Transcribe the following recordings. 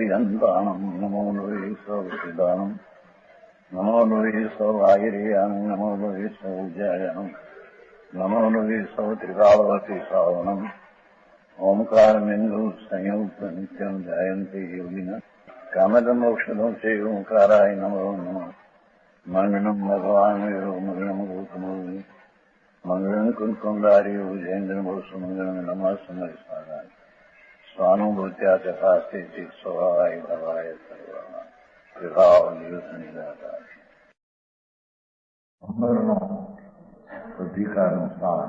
पर्यन्तानम् नमो नुवे सौदानम् नमो नुवे सौभागिर्यानम् नमो नुवे सौजयनम् नमो नुवे सौत्रिकावती सावनम् ओंकारमेन्दु संयुक्त नित्यम् जयन्ति योगिनः कामदमोक्षदं च ओंकाराय नमो नमः मंगलम् भगवान् मंगलम् गौतमो मंगलम् कुंकुमधारियो जयेन्द्रमोसु मंगलम् नमः समयसाराय स्वानुभूत्या चकास्ते चित् स्वभावाय भवाय सर्वः विभाव निदाताय अमरनो अधिकारનો સાર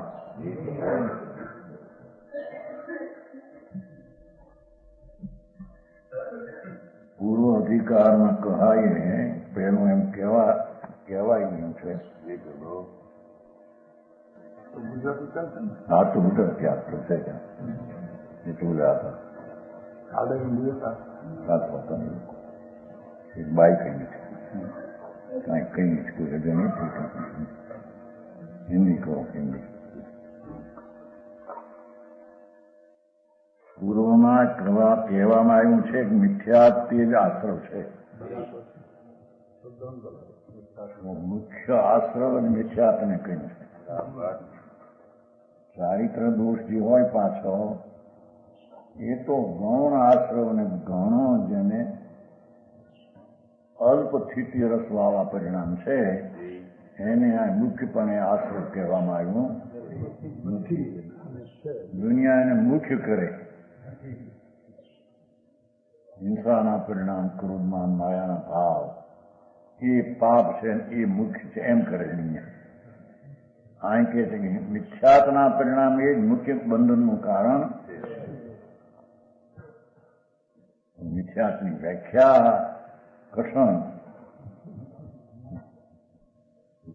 પૂર્વ અધિકારમાં કહાઈને પેલું એમ કહેવાય ગયું છે. હા તો ગુજરાતી આપતો છે એટલું હતા એક બાઈક કઈ કોઈ હજુ નહીં હિન્દી કહો હિન્દી. પૂર્વમાં કહેવામાં આવ્યું છે કે મિથ્યાત્વ તે જ આશ્રવ છે. મુખ્ય આશ્રવ અને મિથ્યાત્વને કહ્યું છે. ચારિત્ર દોષ જે હોય પાછો એ તો ગૌણ આશ્રવ અને ગૌણો જેને અલ્પ સ્થિતિ રસવાળા પરિણામ છે એને આ મુખ્યપણે આશ્રવ કહેવામાં આવ્યું નથી. દુનિયા એને મુખ્ય કરે. હિંસાના પરિણામ, ક્રોધમાન માયાના ભાવ એ પાપ છે એ મુખ્ય છે એમ કરે દુનિયા. આ કહે છે કે મિથ્યાત્વના પરિણામ એ જ મુખ્ય બંધનનું કારણ. મિથ્યાત્વની વ્યાખ્યા કઠણ.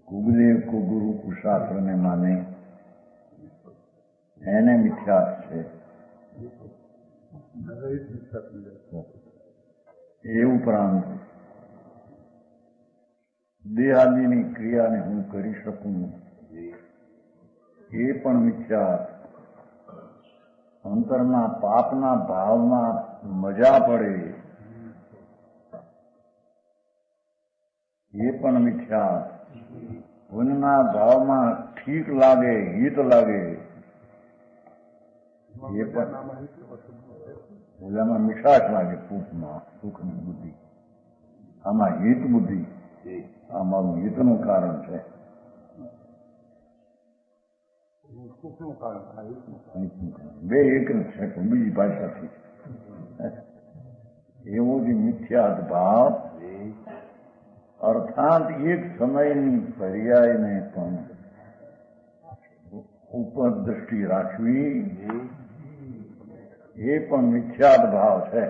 કુબદેવ કો ગુરુ કુશાસ્ત્રને માને એને મિથ્યાત્વ છે. એ ઉપરાંત દેહાદિની ક્રિયાને હું કરી શકું એ પણ મિથ્યાત્વ. અંતરના પાપના ભાવમાં મજા પડે એ પણ મિથ્યાત્વ. પુણ્યના ભાવમાં ઠીક લાગે, હિત લાગે એ પણ. ઓલામાં મીઠાશ લાગે સુખમાં, સુખની બુદ્ધિ. આમાં હિત બુદ્ધિ, આમાં હિતનું કારણ છે. બે એક જ છે પણ બીજી ભાષાથી. એવો જ મિથ્યાત્વ ભાવ અર્થાત એક સમયની પર્યાયને પણ ઉપર દ્રષ્ટિ રાખવી એ પણ મિથ્યાત્વ ભાવ છે.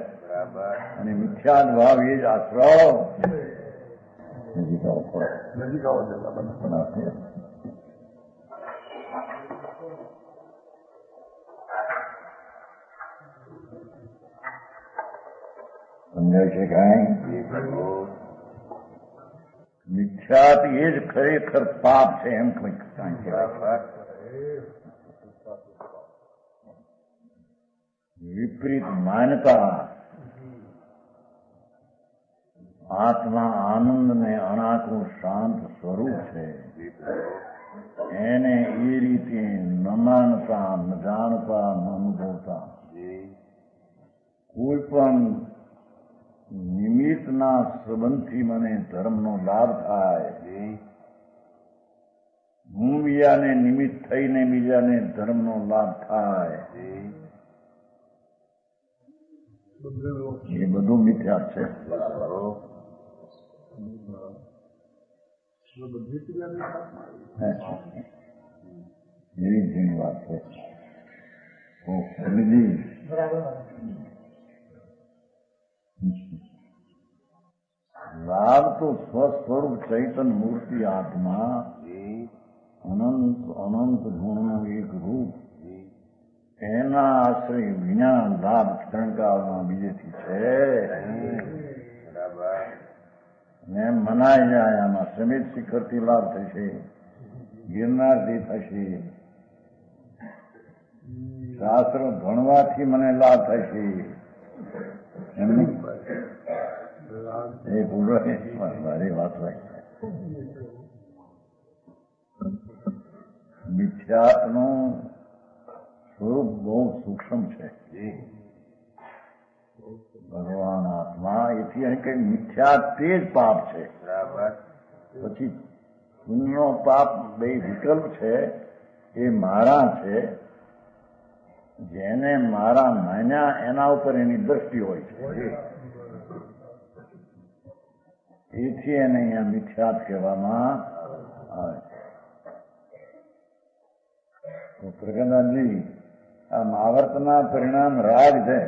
અને મિથ્યાત્વ ભાવ એ જ આશ્રવ. સમજાય છે કાંઈ? મિથ્યાત્વ એ જ ખરેખર પાપ છે એમ કંઈક કાંઈ કહેવાય. વિપરીત માન્યતા આત્મા આનંદ ને અનાત્મું શાંત સ્વરૂપ છે એને એ રીતે ન માનતા, ન જાણતા, ન અનુભવતા કોઈ પણ નિમિત્તના સંબંધથી મને ધર્મનો લાભ થાય. હું બીજાને નિમિત્ત થઈને બીજાને ધર્મનો લાભ થાય એ બધું મિથ્યા છે. એવી જેની વાત છે. લાભ તો સ્વસ્વરૂપ ચૈતન મૂર્તિ આત્મા અનંત અનંત ગુણનું એક રૂપ એના આશ્રય વિના લાભ ક્ષણકાળમાં બીજેથી છે. ને મનાઈ જાય આમાં સમિત શિખરથી લાભ થશે, ગિરનારથી થશે, શાસ્ત્ર ભણવાથી મને લાભ થશે, એમની એ પૂરો મારી વાત હોય. મિથ્યાત્વનું સ્વરૂપ બહુ સૂક્ષ્મ છે. ભગવાન આત્મા એથી અહીં કઈ મિથ્યા તે જ પાપ છે. પછી પુણ્યનો પાપ બે વિકલ્પ છે. એ મારા છે. જેને મારા માન્યા એના ઉપર એની દ્રષ્ટિ હોય છે. એથી એને અહીંયા મિથ્યાત કહેવામાં આવે છે. તો પ્રગનાથજી આ મહાવર્તના પરિણામ રાગ છે.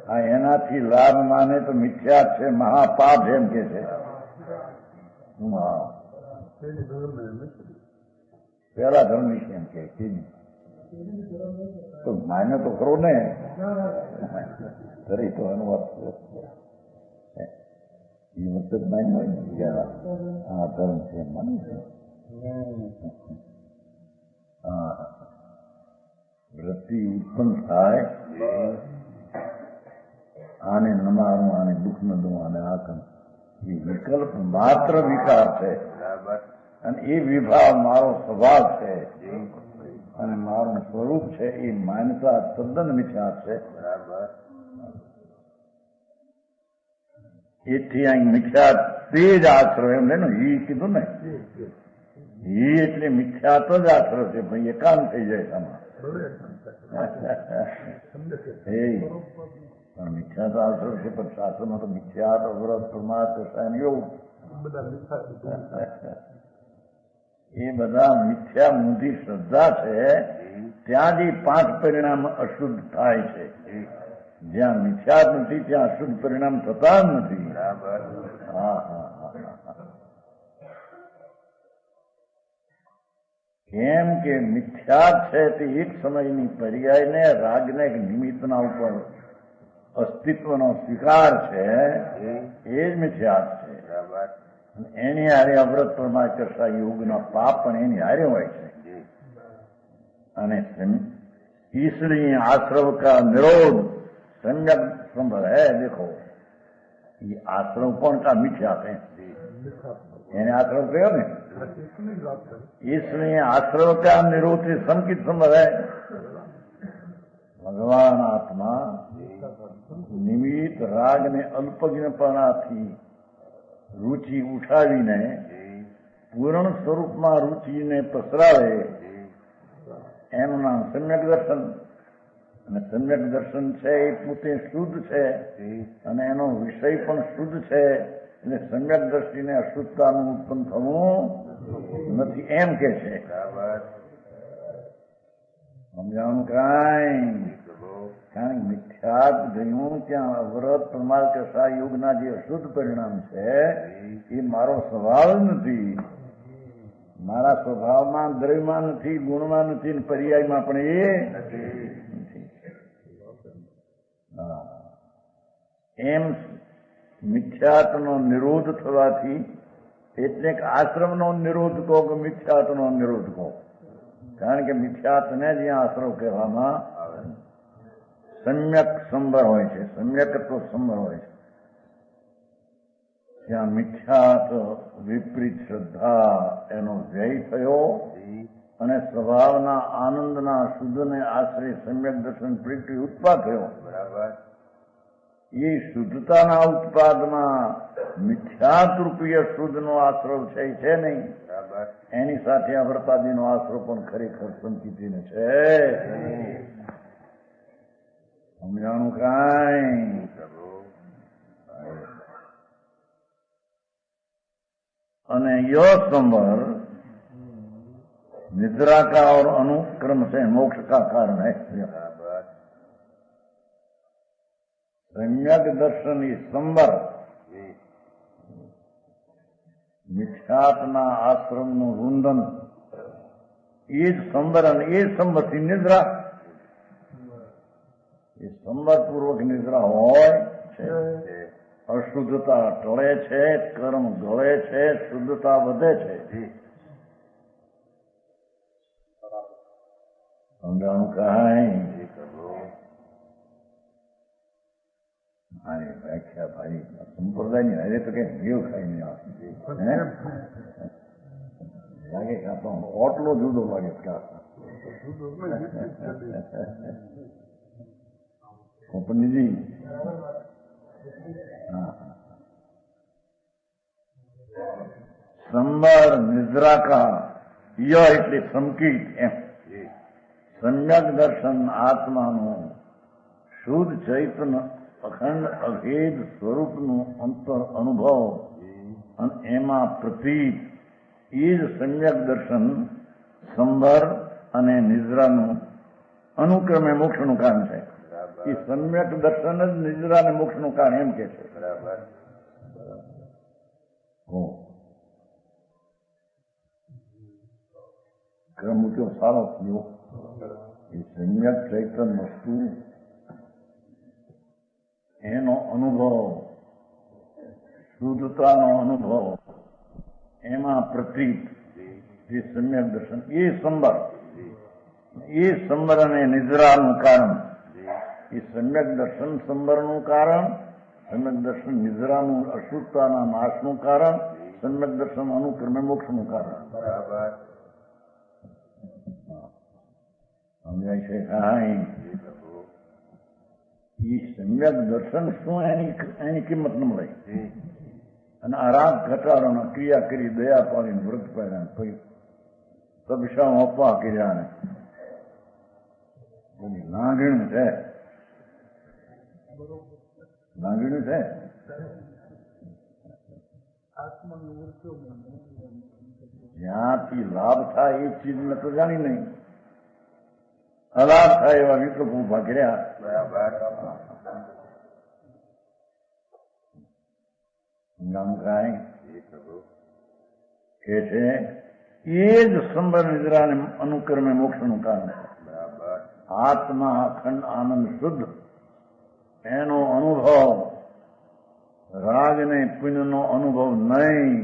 આ એનાથી લાભ માને તો મિથ્યાત છે, મહાપાપ એમ કે છે. પેલા ધર્મ વિશે એમ કે તો માન્ય તો ખરો ને કરી તો એનો અર્થ એ મતલબ માન્ય હોય આ ધર્મ છે માને છે. વૃત્તિ ઉત્પન્ન થાય, આને નમારું, આને દુઃખ ન દઉં, આને આકમ, એ વિકલ્પ માત્ર વિકાર છે. અને એ વિભાવ મારો સ્વભાવ છે અને મારું સ્વરૂપ છે. એ માન્યતા તદ્દન મિથ્યા છે. એથી અહીં મિથ્યા તે જ આશરો એમ ને એ કીધું ને. એ એટલે મિથ્યાત જ આશરો છે. ભાઈ એકાંત થઈ જાય આમાં. પણ મિથ્યા તો આશરો છે. પણ શાસ્ત્રમાં તો મિથ્યાત, અવરત, પ્રમાદ, રસાયણ એવું એ બધા મિથ્યા મૂંધી શ્રદ્ધા છે. ત્યાં જ 5 પરિણામ અશુદ્ધ થાય છે. જ્યાં મિથ્યા નથી ત્યાં અશુદ્ધ પરિણામ થતા જ નથી. કેમ કે મિથ્યા છે તે એક સમયની પર્યાયને રાગને એક નિમિત્તના ઉપર અસ્તિત્વનો સ્વીકાર છે. એ જ મિથ્યા છે. એની હારે અવ્રત પ્રમાદ કરતા યોગના પાપ પણ એની હારે હોય છે. અને इसलिए आश्रव का निरोध सम्यक संभव है. देखो ये आश्रव कौन का मिथ्या है, यानी आश्रव कहो ने, इसलिए आश्रव का निरोध से संकित संभव है. भगवान आत्मा નિમિત્ત રાગને અલ્પજ્ઞપણાથી રુચિ ઉઠાવીને પૂર્ણ સ્વરૂપમાં રુચિને પસરાવે એનું નામ સમ્યક દર્શન. અને સમ્યક દર્શન છે એ પોતે શુદ્ધ છે અને એનો વિષય પણ શુદ્ધ છે. એટલે સમ્યક દ્રષ્ટિને અશુદ્ધતાનું ઉત્પન્ન થવું નથી એમ કે છે. સમજાવવાનું કાંઈ. કારણ કે મિથ્યાત ગયું ત્યાં અવરત પ્રમાદ કસા યોગના જે અશુદ્ધ પરિણામ છે એ મારો સ્વભાવ જ નથી. મારા સ્વભાવમાં દ્રવ્યમાં નથી, ગુણમાં નથી, પર્યાયમાં પણ એ નથી. એમ મિથ્યાતનો નિરોધ થવાથી, એટલે કે આશ્રમનો નિરોધ કહો કે મિથ્યાતનો નિરોધ કહો. કારણ કે મિથ્યાતને જ્યાં આશ્રમ કહેવામાં આવે સમ્યક સંબર હોય છે. સમ્યકત્વ સંબર હોય છે. ત્યાં મિથ્યાત વિપરીત શ્રદ્ધા એનો વ્યય થયો અને સ્વભાવના આનંદના શુદ્ધને આશ્રય સમ્યક દર્શન પ્રીતિ ઉત્પાદ થયો. એ શુદ્ધતાના ઉત્પાદમાં મિથ્યાત રૂપીય શુદ્ધનો આશ્રવ છે નહીં. એની સાથે અવરતાદીનો આશ્રવ પણ ખરેખર સંકિતીને છે. સમજાણું કાંઈ. અને યો संवर निद्रा का और अनुक्रम से मोक्ष का कारण है. सम्यक दर्शन ई संवर મિથ્યાતના આશ્રમનું રૂંધન એ જ સંબર. અને એ સંબરથી નિદ્રા, એ સંબરપૂર્વક નિદ્રા હોય છે. અશુદ્ધતા ટળે છે, કર્મ ગળે છે, શુદ્ધતા વધે છે. સમજાણું કાંઈ. આની વ્યાખ્યા ભાઈ સંપ્રદાયની હારે તો કઈ મેળ ખાઈ નહીં આવે લાગે કે આપણો ઓટલો જુદો લાગે પંડિતજી સંબર નિદ્રા કા ય એટલે સંકિત એમ સમ્યક દર્શન આત્માનું શુદ્ધ ચૈતન્ય અખંડ અભેદ સ્વરૂપનું અંતર અનુભવ અને એમાં પ્રતીત એ જ સમ્યક દર્શન સંબર અને નિદ્રાનું અનુક્રમે મોક્ષનું કારણ છે. એ સમ્યક દર્શન જ નિદ્રા અને મોક્ષનું કારણ એમ કે છે. ક્રમ મૂક્યો સારો થયો. એ સમ્યક ચૈતન્ય વસ્તુ એનો અનુભવ શુદ્ધતાનો અનુભવ એમાં પ્રતીત જે સમ્યક દર્શન એ સંબર અને નિદ્રાનું કારણ એ સમ્યક દર્શન સંબરનું કારણ સમ્યક દર્શન નિદ્રાનું અશુદ્ધતાના નાશનું કારણ સમ્યક દર્શન અનુક્રમે મોક્ષનું કારણ. બરાબર સમજાય છે. કાંઈ એ સમ્યક દર્શન શું એની કિંમત ન મળે અને આ રાગ ઘટાડોના ક્રિયા કરી દયા પાડીને વ્રત પાડ્યા પછી તબશાઓ અપવા કર્યા ને બધી લાગણી છે. લાગણી છે જ્યાંથી લાભ થાય એ ચીજ મેં તો જાણી નહીં. અલાભ થાય એવા વિકલ્પ ઉભા કર્યા. કે છે એ જ સંબર નિદ્રાને અનુક્રમે મોક્ષનું કારણ છે. આત્મા અખંડ આનંદ શુદ્ધ એનો અનુભવ રાગ ને પુણ્યનો અનુભવ નહીં,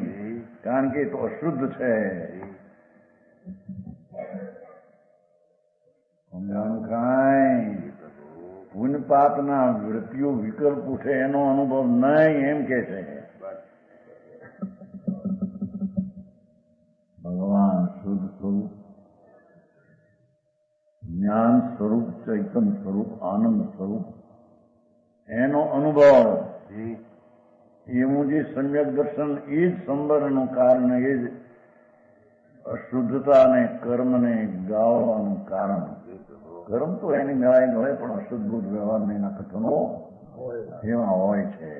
કારણ કે એ તો અશુદ્ધ છે. સમજાણું કાંઈ પુણ્યપાપના વૃત્તિઓ વિકલ્પો છે એનો અનુભવ નહીં એમ કે છે. ભગવાન શુદ્ધ સ્વરૂપ જ્ઞાન સ્વરૂપ ચૈતન્ય સ્વરૂપ આનંદ સ્વરૂપ એનો અનુભવ એવું જે સમ્યક દર્શન એ જ સંબરનું કારણ એ જ અશુદ્ધતા અને કર્મને ગાળવાનું કારણ. કર્મ તો એની મેળાઈ હોય પણ અશુદ્ધ વ્યવહાર એના કથનો એમાં હોય છે.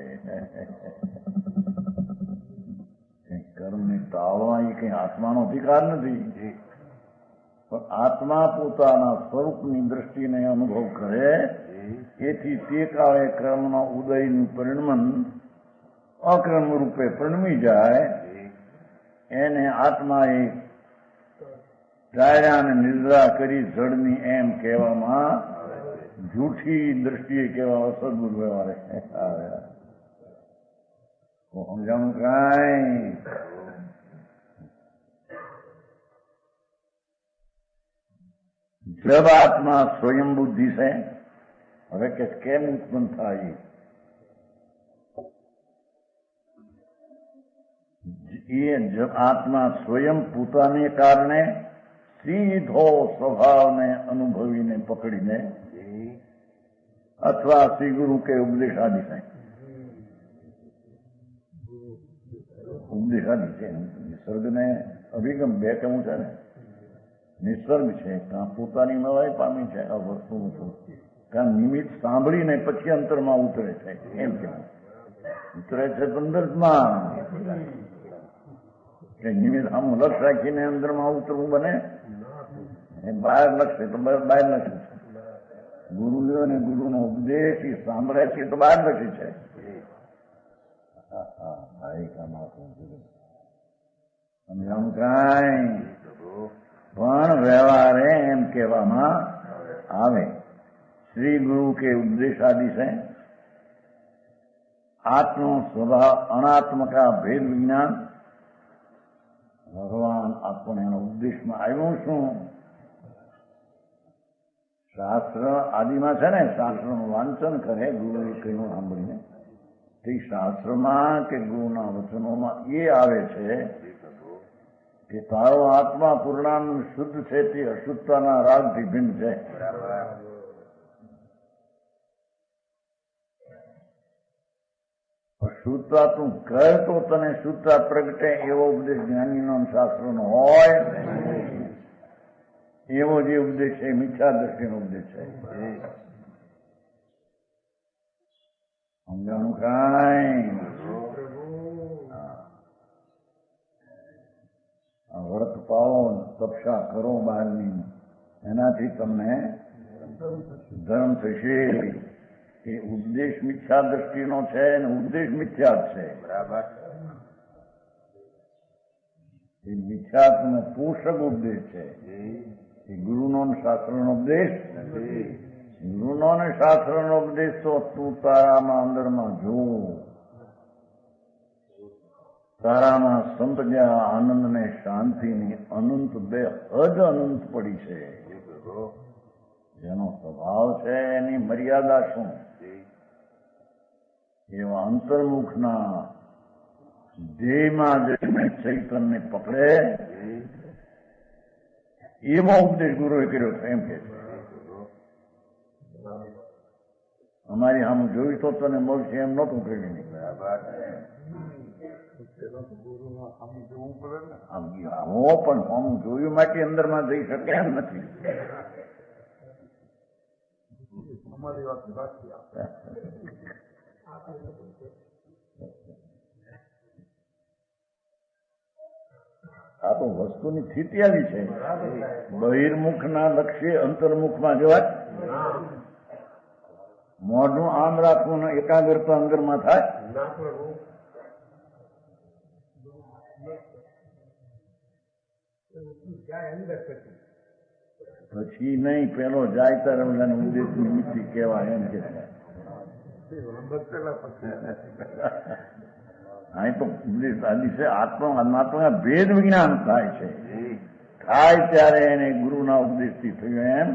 કર્મને ટાળવા એ કઈ આત્માનો અધિકાર નથી, પણ આત્મા પોતાના સ્વરૂપની દ્રષ્ટિને અનુભવ કરે એથી તે કાળે કર્મના ઉદયનું પરિણમન અકર્મ રૂપે પરિણમી જાય એને આત્માએ ડાયરા અને નિદ્રા કરી જળની એમ કહેવામાં જૂઠી દ્રષ્ટિએ કહેવા અસદબુદ્ધ વ્યવહારે આવ્યા. સમજાણું કાંઈ जब आत्मा स्वयं बुद्धि से હવે કે કેમ ઉત્પન્ન થાય એ જબ આત્મા સ્વયં પોતાને કારણે સીધો સ્વભાવને અનુભવીને પકડીને અથવા શ્રી ગુરુ કે ઉપદેશાદિ છે. ઉપદેશાદિ છે નિસર્ગને અભિગમ બે કેવું છે ને, નિસર્ગ છે કાં પોતાની નવાઈ પામી છે આ વસ્તુ કાં નિમિત્ત સાંભળીને પછી અંતરમાં ઉતરે છે. એમ કેવું ઉતરે છે સંદર્ભમાં કે નિમિત્ત આમ લક્ષ રાખીને અંદરમાં ઉતરવું બને. બહાર લક્ષે તો બહાર લક્ષે છે. ગુરુ અને ગુરુનો ઉપદેશ એ સાંભળે છે તો બહાર લક્ષી છે. સમજાણું કાંઈ પણ વ્યવહારે એમ કહેવામાં આવે શ્રી ગુરુ કે ઉપદેશાદિ છે આત્મ સ્વભાવ અનાત્મકા ભેદ વિજ્ઞાન. ભગવાન આપણને એના ઉપદેશમાં આવ્યું શું શાસ્ત્ર આદિમાં છે ને, શાસ્ત્રનું વાંચન કરે ગુરુએ કહ્યું સાંભળીને, તે શાસ્ત્રમાં કે ગુરુના વચનોમાં એ આવે છે કે તારો આત્મા પૂર્ણાંગ શુદ્ધ છે તે અશુદ્ધતાના રાગથી ભિન્ન છે. શુદ્ધતા તું કર તો તને શુદ્ધતા પ્રગટે એવો ઉપદેશ જ્ઞાનીનો શાસ્ત્રનો હોય. એવો જે ઉપદેશ છે મિથ્યા દ્રષ્ટિનો ઉપદેશ છે. સમજાણું કાંઈ? વ્રત પાવો, તપસ્યા કરો બહારની, એનાથી તમને ધર્મ થશે. એ ઉપદેશ મિથ્યા દ્રષ્ટિનો છે અને ઉપદેશ મિથ્યા છે. બરાબર. એ મિથ્યાત્મ પોષક ઉપદેશ છે. એ ગુરુનો શાસ્ત્રનો ઉપદેશ નથી. ગુરુનો ને શાસ્ત્રનો ઉપદેશ તો તું તારામાં અંદરમાં જો, તારામાં સંપજ્યા આનંદ ને શાંતિની અનંત બે હદ અનંત પડી છે. જેનો સ્વભાવ છે એની મર્યાદા શું? એવા અંતર્મુખના દેહમાં જે ચૈતન્ય પકડે એવો ઉપદેશ ગુરુએ કર્યો છે એમ કે છે. અમારી આમ જોઈ તો તને મળશે એમ નહોતું કર્યું. પણ આમ જોયું માટે અંદરમાં જઈ શકે એમ નથી. આ તો વસ્તુની સ્થિતિ આવી છે. બહિર્મુખના લક્ષ્ય અંતર્મુખમાં જવાય. મોઢું આમ રાખવું ને એકાગ્રતા અંદરમાં થાય. પછી નહીં પેલો જાય ત્યારે ઓલાને ઉદ્દેશ નિમિત્તિ કહેવાય એમ કે અહીં તો દિવસે આત્મા અનાત્મા ભેદ વિજ્ઞાન થાય છે. થાય ત્યારે એને ગુરુના ઉપદેશથી થયું એમ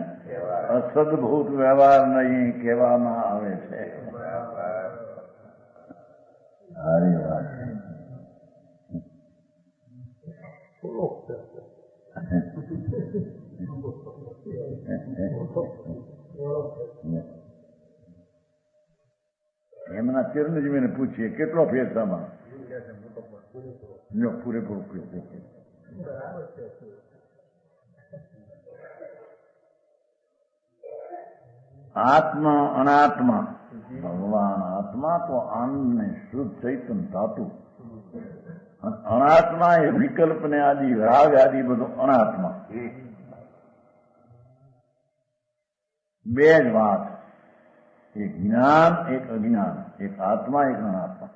અસદભૂત વ્યવહાર નહીં કહેવામાં આવે છે. સારી વાત. એમના ચિરંજીવીને પૂછીએ કેટલો ફેરસામાં? પૂરેપૂરો આત્મા અનાત્મા ભગવાન આત્મા તો આનંદ ને શુદ્ધ ચૈતન ધાતુ. અનાત્મા એ વિકલ્પ ને આદિ રાગ આદિ બધું અનાત્મા. બે જ વાત, એક જ્ઞાન એક અજ્ઞાન, એક આત્મા એક અનાત્મા.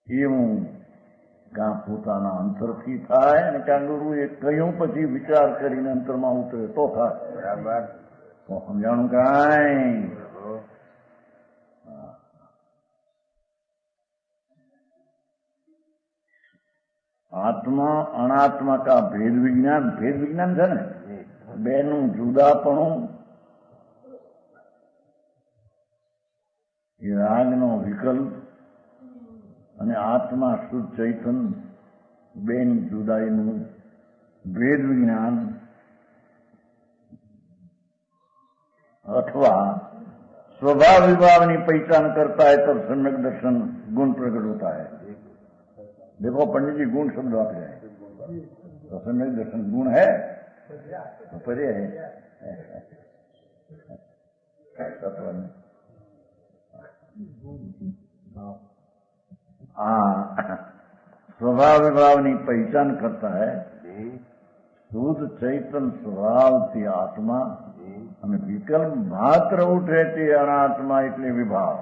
એવું કાં પોતાના અંતરથી થાય અને કાં ગુરુએ કહ્યું પછી વિચાર કરીને અંતરમાં ઉતરે તો થાય. બરાબર. તો સમજાણું કાંઈ? આત્મા અનાત્મા કા ભેદ વિજ્ઞાન છે ને, બેનું જુદાપણું, એ રાગનો વિકલ્પ અને આત્મા શુદ્ધ ચૈતન બેની જુદાઈનું ભેદ વિજ્ઞાન, અથવા स्वभाव विभाव की पहचान करता है तब सम्यक दर्शन गुण प्रकट होता है. देखो पंडित जी गुण शब्द आप जाए तो सम्यक दर्शन गुण है तो परे है. स्वभाव विभाव की पहचान करता है શુદ્ધ ચૈતન સ્વભાવથી આત્મા અને વિકલ્પ માત્ર ઉઠે તે અનાત્મા એટલે વિભાવ.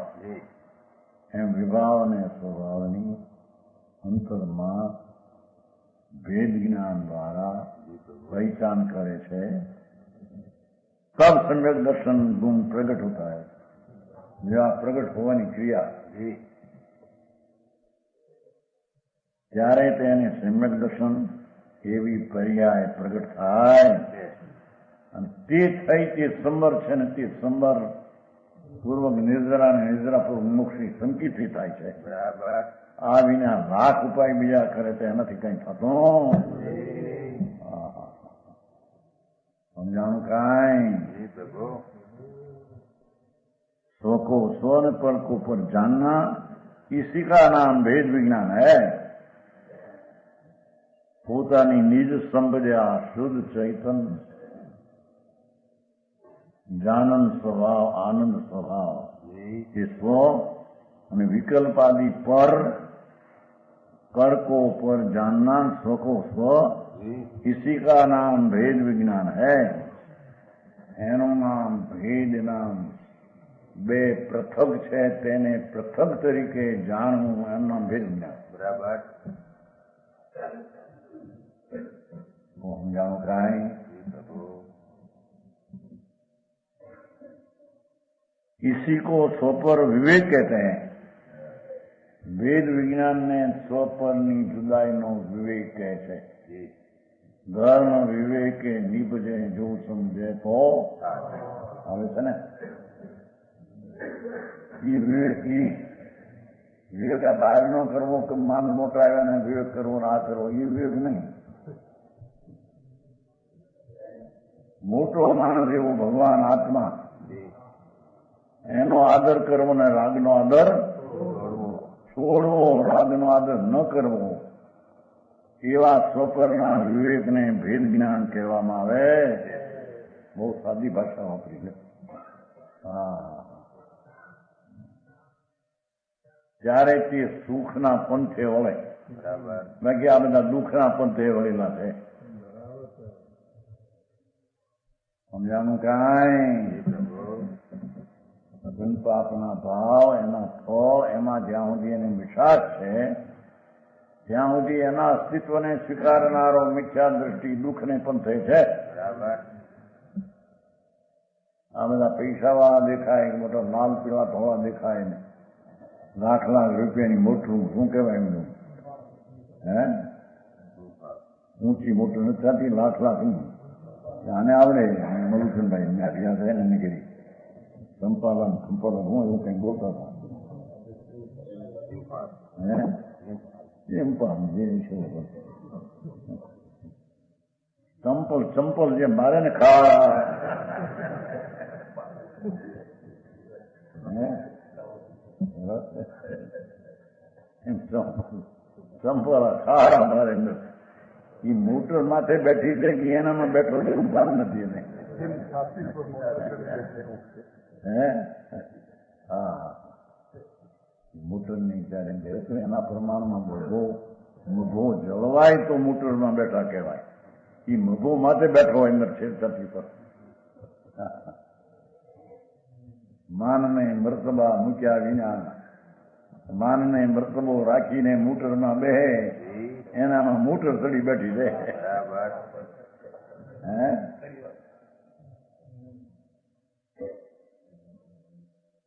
એમ વિભાવ અને સ્વભાવની અંતરમાં ભેદ જ્ઞાન દ્વારા पहचान करे छे तब सम्यक दर्शन गुण प्रकट होता है. जो प्रकट होवानी क्रिया त्यारे तेने सम्यक दर्शन एवी पर्याय प्रकट थाय અને તે થઈ તે સંબર છે ને તે સંબર પૂર્વક નિર્જરા ને નિર્જરા પૂર્વક મોક્ષની સંકિતથી થાય છે. બરાબર. આ વિના લાખ ઉપાય બીજા કરે તો એનાથી કઈ થતું સમજાણું કાંઈ. स्व को स्व न पर को पर जानना इसी का नाम भेद विज्ञान है. પોતાની નિજ સંબંધ્યા શુદ્ધ ચૈતન્ય જાનંદ સ્વભાવ આનંદ સ્વભાવ એ સ્વ અને વિકલ્પાદि પર कर को पर जानना स्व को स्व इसी का नाम भेद विज्ञान है. એનું નામ ભેદ નામ. બે પૃથક છે તેને પૃથક તરીકે જાણવું એનું નામ ભેદ વિજ્ઞાન. બરાબર. સમજાણું કાંઈ. इसी को स्व पर विवेक कहते हैं. વેદ વિજ્ઞાન ને સ્વ પરની જુદાઈનો વિવેક કહે છે. ધર્મ વિવેકે નિપજે જો સમજે તો આવે છે ને. વિવેક બહાર નો કરવો કે માન મોટા આવ્યા ને વિવેક કરવો ને આ કરવો એ વિવેક નહીં. મોટો માણસ એવો ભગવાન આત્મા એનો આદર કરવો ને રાગનો આદર છોડવો, રાગનો આદર ન કરવો એવા સ્વપરના વિવેકને ભેદ જ્ઞાન કહેવામાં આવે. બહુ સાદી ભાષા વાપરી છે. હા. ત્યારે તે સુખના પંથે વળે. બાકી આ બધા દુઃખના પંથે વળેલા છે. સમજાનું કાંઈ. પાપના ભાવ એના ફળ એમાં જ્યાં સુધી એની મિશાક છે ત્યાં સુધી એના અસ્તિત્વને સ્વીકારનારો મિથ્યા દ્રષ્ટિ દુઃખને પંથે છે. આ બધા પૈસાવાળા દેખાય, મોટા લાલ પીળા ધોળા દેખાય ને લાખ લાખ રૂપિયાની મોટું શું કહેવાય એમનું હે ઊંચી મોટું નથી થતી. લાખ લાખ આને આવડે મલુસનભાઈ ત્યાં છે ને નીકળી સંપાદન સંપાદન હું એવું કઈ બોલતા હતા એમ પણ જે ચંપલ ચંપલ જે મારે ને ખાવા ચંપલ ખાવા મારે એ મોટર માથે બેઠી છે કે એનામાં બેઠો એવું ભાવ નથી એને. હા મોટરની જયારે બેઠું એના પ્રમાણમાં મભો જળવાય તો મોટરમાં બેઠા કહેવાય. એ મભો માથે બેઠો હોય અંદર છેડછાતી પર. માનને મર્તબા મૂક્યા વિના માનને મર્તબો રાખીને મોટરમાં બેહે એનામાં મોટર ચડી બેઠી છે. હે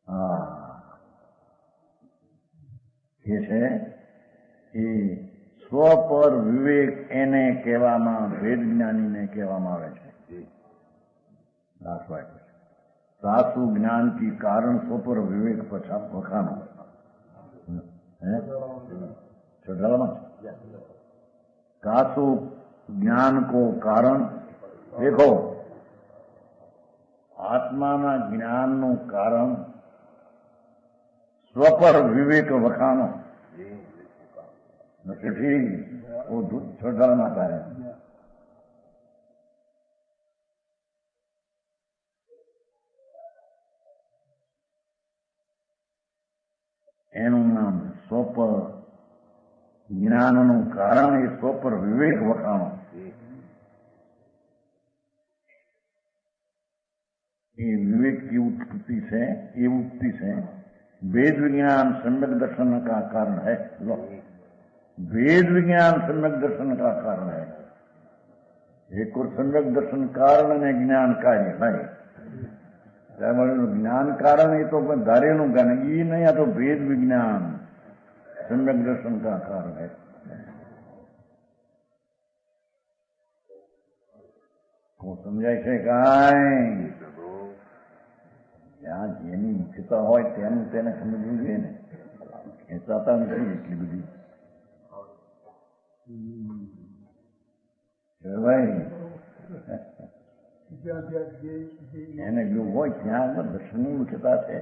હા એ છે એ સ્વ પર વિવેક એને કહેવામાં વેદ જ્ઞાનીને કહેવામાં આવે છે. દાખલા સાસુ જ્ઞાન કી કારણ સ્વ પર વિવેક પછા વખાનો છોટામાં सासु ज्ञान को कारण देखो आत्माना ज्ञान નું કારણ સ્વ પર વિવેક વખાણો નથી. वो છોટામાં થાય એનું નામ સ્વ પર જ્ઞાનનું કારણ એ સ્વ પર વિવેક વખાણો. એ विवेक की उत्पत्ति से ये उत्पत्ति से वेद विज्ञान सम्यक दर्शन का कारण है. लो वेद विज्ञान सम्यक दर्शन का कारण है. एक और सम्यक दर्शन कारण ने ज्ञान कार्य है. ज्ञान कारण ये तो धारेलू ज्ञान ये नहीं, आ तो वेद विज्ञान सम्यक दर्शन का कारण है. સમજાય છે કાંઈ? ત્યાં જેની મુખ્યતા હોય તેનું તેને સમજવું જોઈએ ને. ખેંચાતા નથી એટલી બધી ભાઈ. એને જો હોય ત્યાં આગળ દર્શનની મુખ્યતા છે.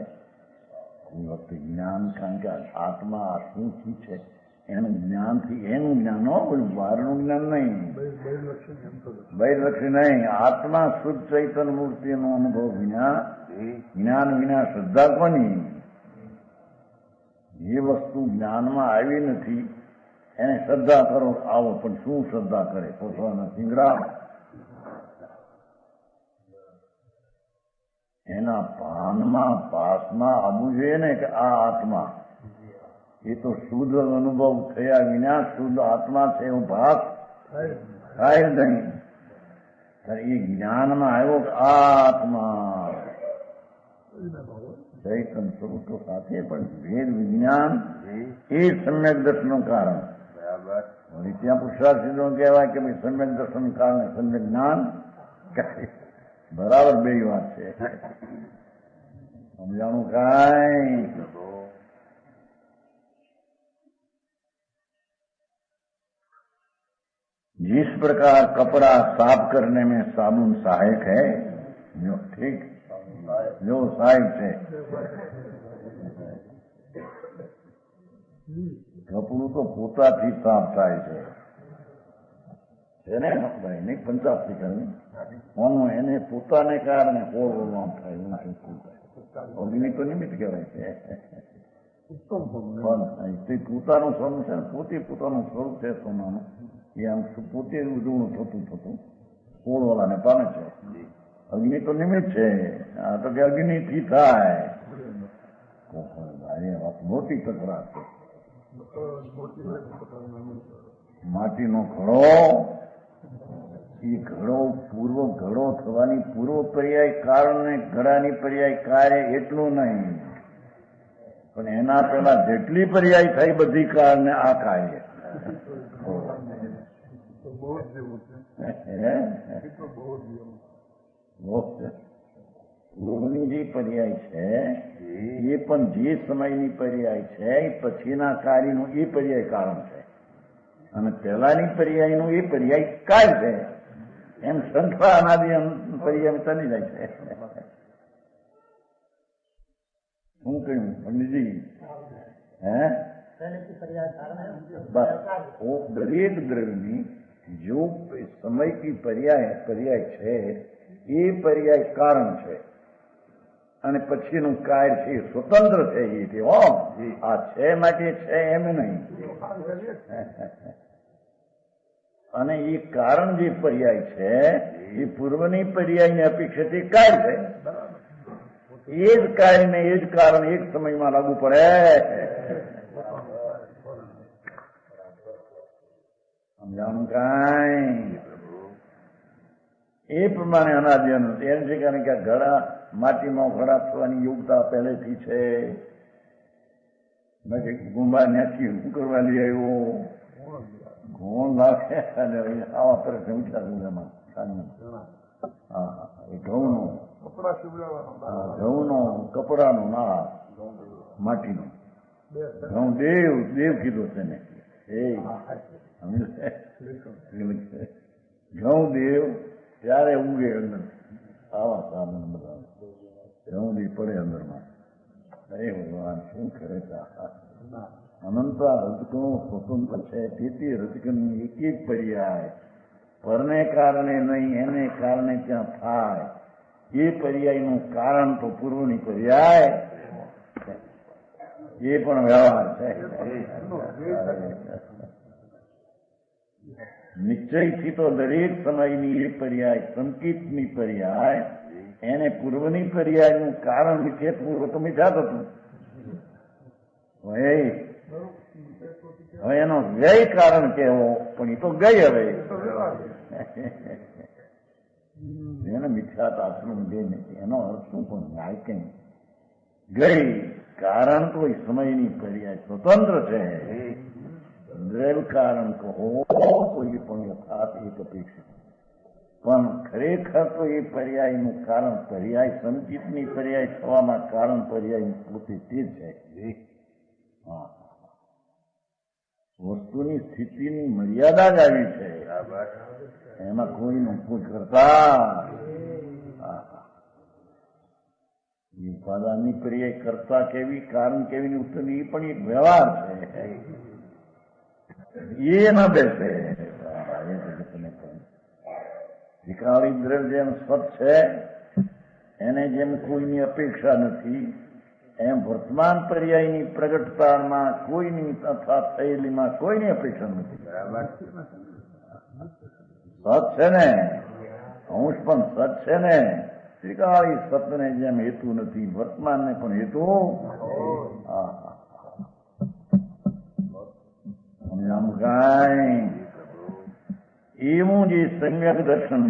કોઈ વખતે જ્ઞાન, કારણ કે આત્મા આ શું છે એનું જ્ઞાનથી એનું જ્ઞાન હોય, બહારનું જ્ઞાન નહીં, બહિર્લક્ષી નહીં. આત્મા શુદ્ધ ચૈતન્ય મૂર્તિનો અનુભવ વિના, જ્ઞાન વિના શ્રદ્ધા કોની? જે વસ્તુ જ્ઞાનમાં આવી નથી એને શ્રદ્ધા કરો આવો, પણ શું શ્રદ્ધા કરે? પોતાના સિંગડા એના ભાનમાં પાસમાં આવવું જોઈએ ને કે આ આત્મા, એ તો શુદ્ધ અનુભવ થયા વિના શુદ્ધ આત્મા છે એવો ભાસ થાય નહીં. ત્યારે એ જ્ઞાનમાં આવ્યો કે આ આત્મા ચૈતન્ય સ્વરૂપો સાથે પણ ભેદ વિજ્ઞાન એ સમ્યક દર્શનનું કારણ. બરાબર. ત્યાં પુરુષાર્થ સિદ્ધો કહેવાય કે ભાઈ સમ્યક દર્શન કારણે સમ્યક જ્ઞાન. બરાબર બે વાત છે. સમજાણું કાંઈ? जिस प्रकार कपड़ा साफ करने में साबुन सहायक है, जो ठीक जो सहायक है, કપડું તો પોતાથી સાફ થાય છે એને ભાઈ પંચાસથી કરવી ઓનું એને પોતાને કારણે ઓળવાનું થાય. અગ્નિ તો નિમિત્ત કહેવાય છે. તે પોતાનું સ્વરૂપ છે, પોતે પોતાનું સ્વરૂપ છે સોનાનું. એ આમ પોતે ઉજવણું થતું ઓળવાલાને પામે છે. અગ્નિ તો નિમિત્ત છે. આ તો કે અગ્નિથી થાય. વાત મોટી તકરાર છે. માટીનો ઘડો, એ ઘડો ઘડો થવાની પૂર્વ પર્યાય કારણને ઘડાની પર્યાય કાર્ય એટલું નહીં, પણ એના પેલા જેટલી પર્યાય થઈ બધી કારણે આ કાર્ય. પૂર્વની જે પર્યાય છે એ પણ જે સમયની પર્યાય છે એ પછીના કાર્યનું એ પર્યાય કારણ છે, અને પહેલાની પર્યાયનું એ પર્યાય કાળ છે. એમ સંખ્યા અનાદિ પર્યાય ચાલી જાય છે. શું કહ્યું પંડિતજી? દરેક દ્રવ્યની જો સમય કી પર્યાય છે એ પર્યાય કારણ છે, અને પછીનું કાર્ય છે સ્વતંત્ર છે. એ આ છે માટે છે એમ નહીં. અને એ કારણ જે પર્યાય છે એ પૂર્વની પર્યાયની અપેક્ષાથી કાર્ય છે. એ જ કાર્યને એ જ કારણ એક સમયમાં લાગુ પડે. સમજાણું કાંઈ? એ પ્રમાણે અનાદિ અનંત એમ છે, કારણ કે ઘડા માટીમાં ઘડા થવાની યોગ્યતા પહેલેથી છે. ગુંબા નાખી શું કરવા લઈ આવ્યો? ઘોણ નાખે અને આવા તરફ જમતા હા એ ઘઉંનો કપડાનો ના માટીનો ઘઉં દેવ કીધો છે ને. ઘઉં દેવ ત્યારે ઉગે અંદર. આવા સાધન બધા ઘઉં દેવ પડે અંદરમાં. અરે ભગવાન શું કરે છે? અનંત રજકણો સ્વતંત્ર છે, તેથી રજકણની એક એક પર્યાય પરને કારણે નહીં એને કારણે ત્યાં થાય. એ પર્યાયનું કારણ તો પૂર્વની પર્યાય એ પણ વ્યવહાર છે. નિશ્ચયથી તો દરેક સમયની એ પર્યાય સંકિતની પર્યાય એને પૂર્વની પર્યાયનું કારણ વિશે પૂર્વ તો મિથ્યા થતું. હવે એનો વ્યય કારણ કેવો? પણ એ તો ગઈ. હવે એને મિથ્યાત આશ્રમ દે નથી. એનો અર્થ શું? પણ ન્યાય કેમ ગઈ? કારણ તો એ સમયની પર્યાય સ્વતંત્ર છે. દ્રવ્ય કારણ કહો તો એ પણ યથાર્થ એક અપેક્ષિત. પણ ખરેખર તો એ પર્યાયનું કારણ પર્યાય સંચિતની પર્યાય થવામાં કારણ પર્યાય પોતે તે છે. હા, વસ્તુની સ્થિતિની મર્યાદા જ આવી છે, એમાં કોઈનું કોઈ કરતા ઉપાદાનની પર્યાય કરતા કેવી કારણ કેવી ઉત્તર એ પણ એક વ્યવહાર છે. એ ન બેસે વિકાળી દ્રવ્ય જેમ સત છે એને જેમ કોઈની અપેક્ષા નથી એમ વર્તમાન પર્યાયની પ્રગટતામાં કોઈની તથા થયેલીમાં કોઈની અપેક્ષા નથી. સત છે ને અંશ પણ સત છે ને ત્રિકાળી સતને જેમ હેતુ નથી વર્તમાનને પણ હેતુ એવું જે सम्यक दर्शन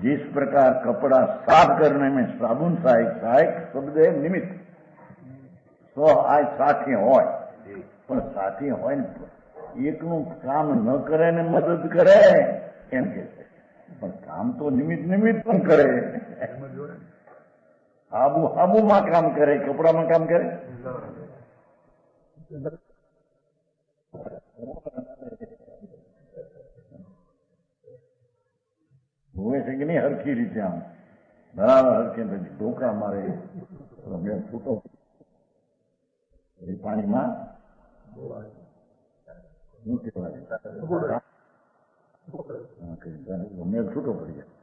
जिस प्रकार कपड़ा साफ करने में साबुन सहायक सहायक शब्द है निमित्त तो आज साथी होय પણ સાથી હોય ને એકનું કામ ન કરે ને મદદ કરે એમ કે છે પણ કામ તો નિમિત્ત નિમિત્ત પણ કરે. આબુમાં કામ કરે કપડામાં કામ કરે. હોય છે કે નહીં હરખી રીતે આમ બરાબર હરખી પછી ઢોકા મારે છૂટો પાણીમાં શું કહેવાય મેળ છૂટો પડી જાય.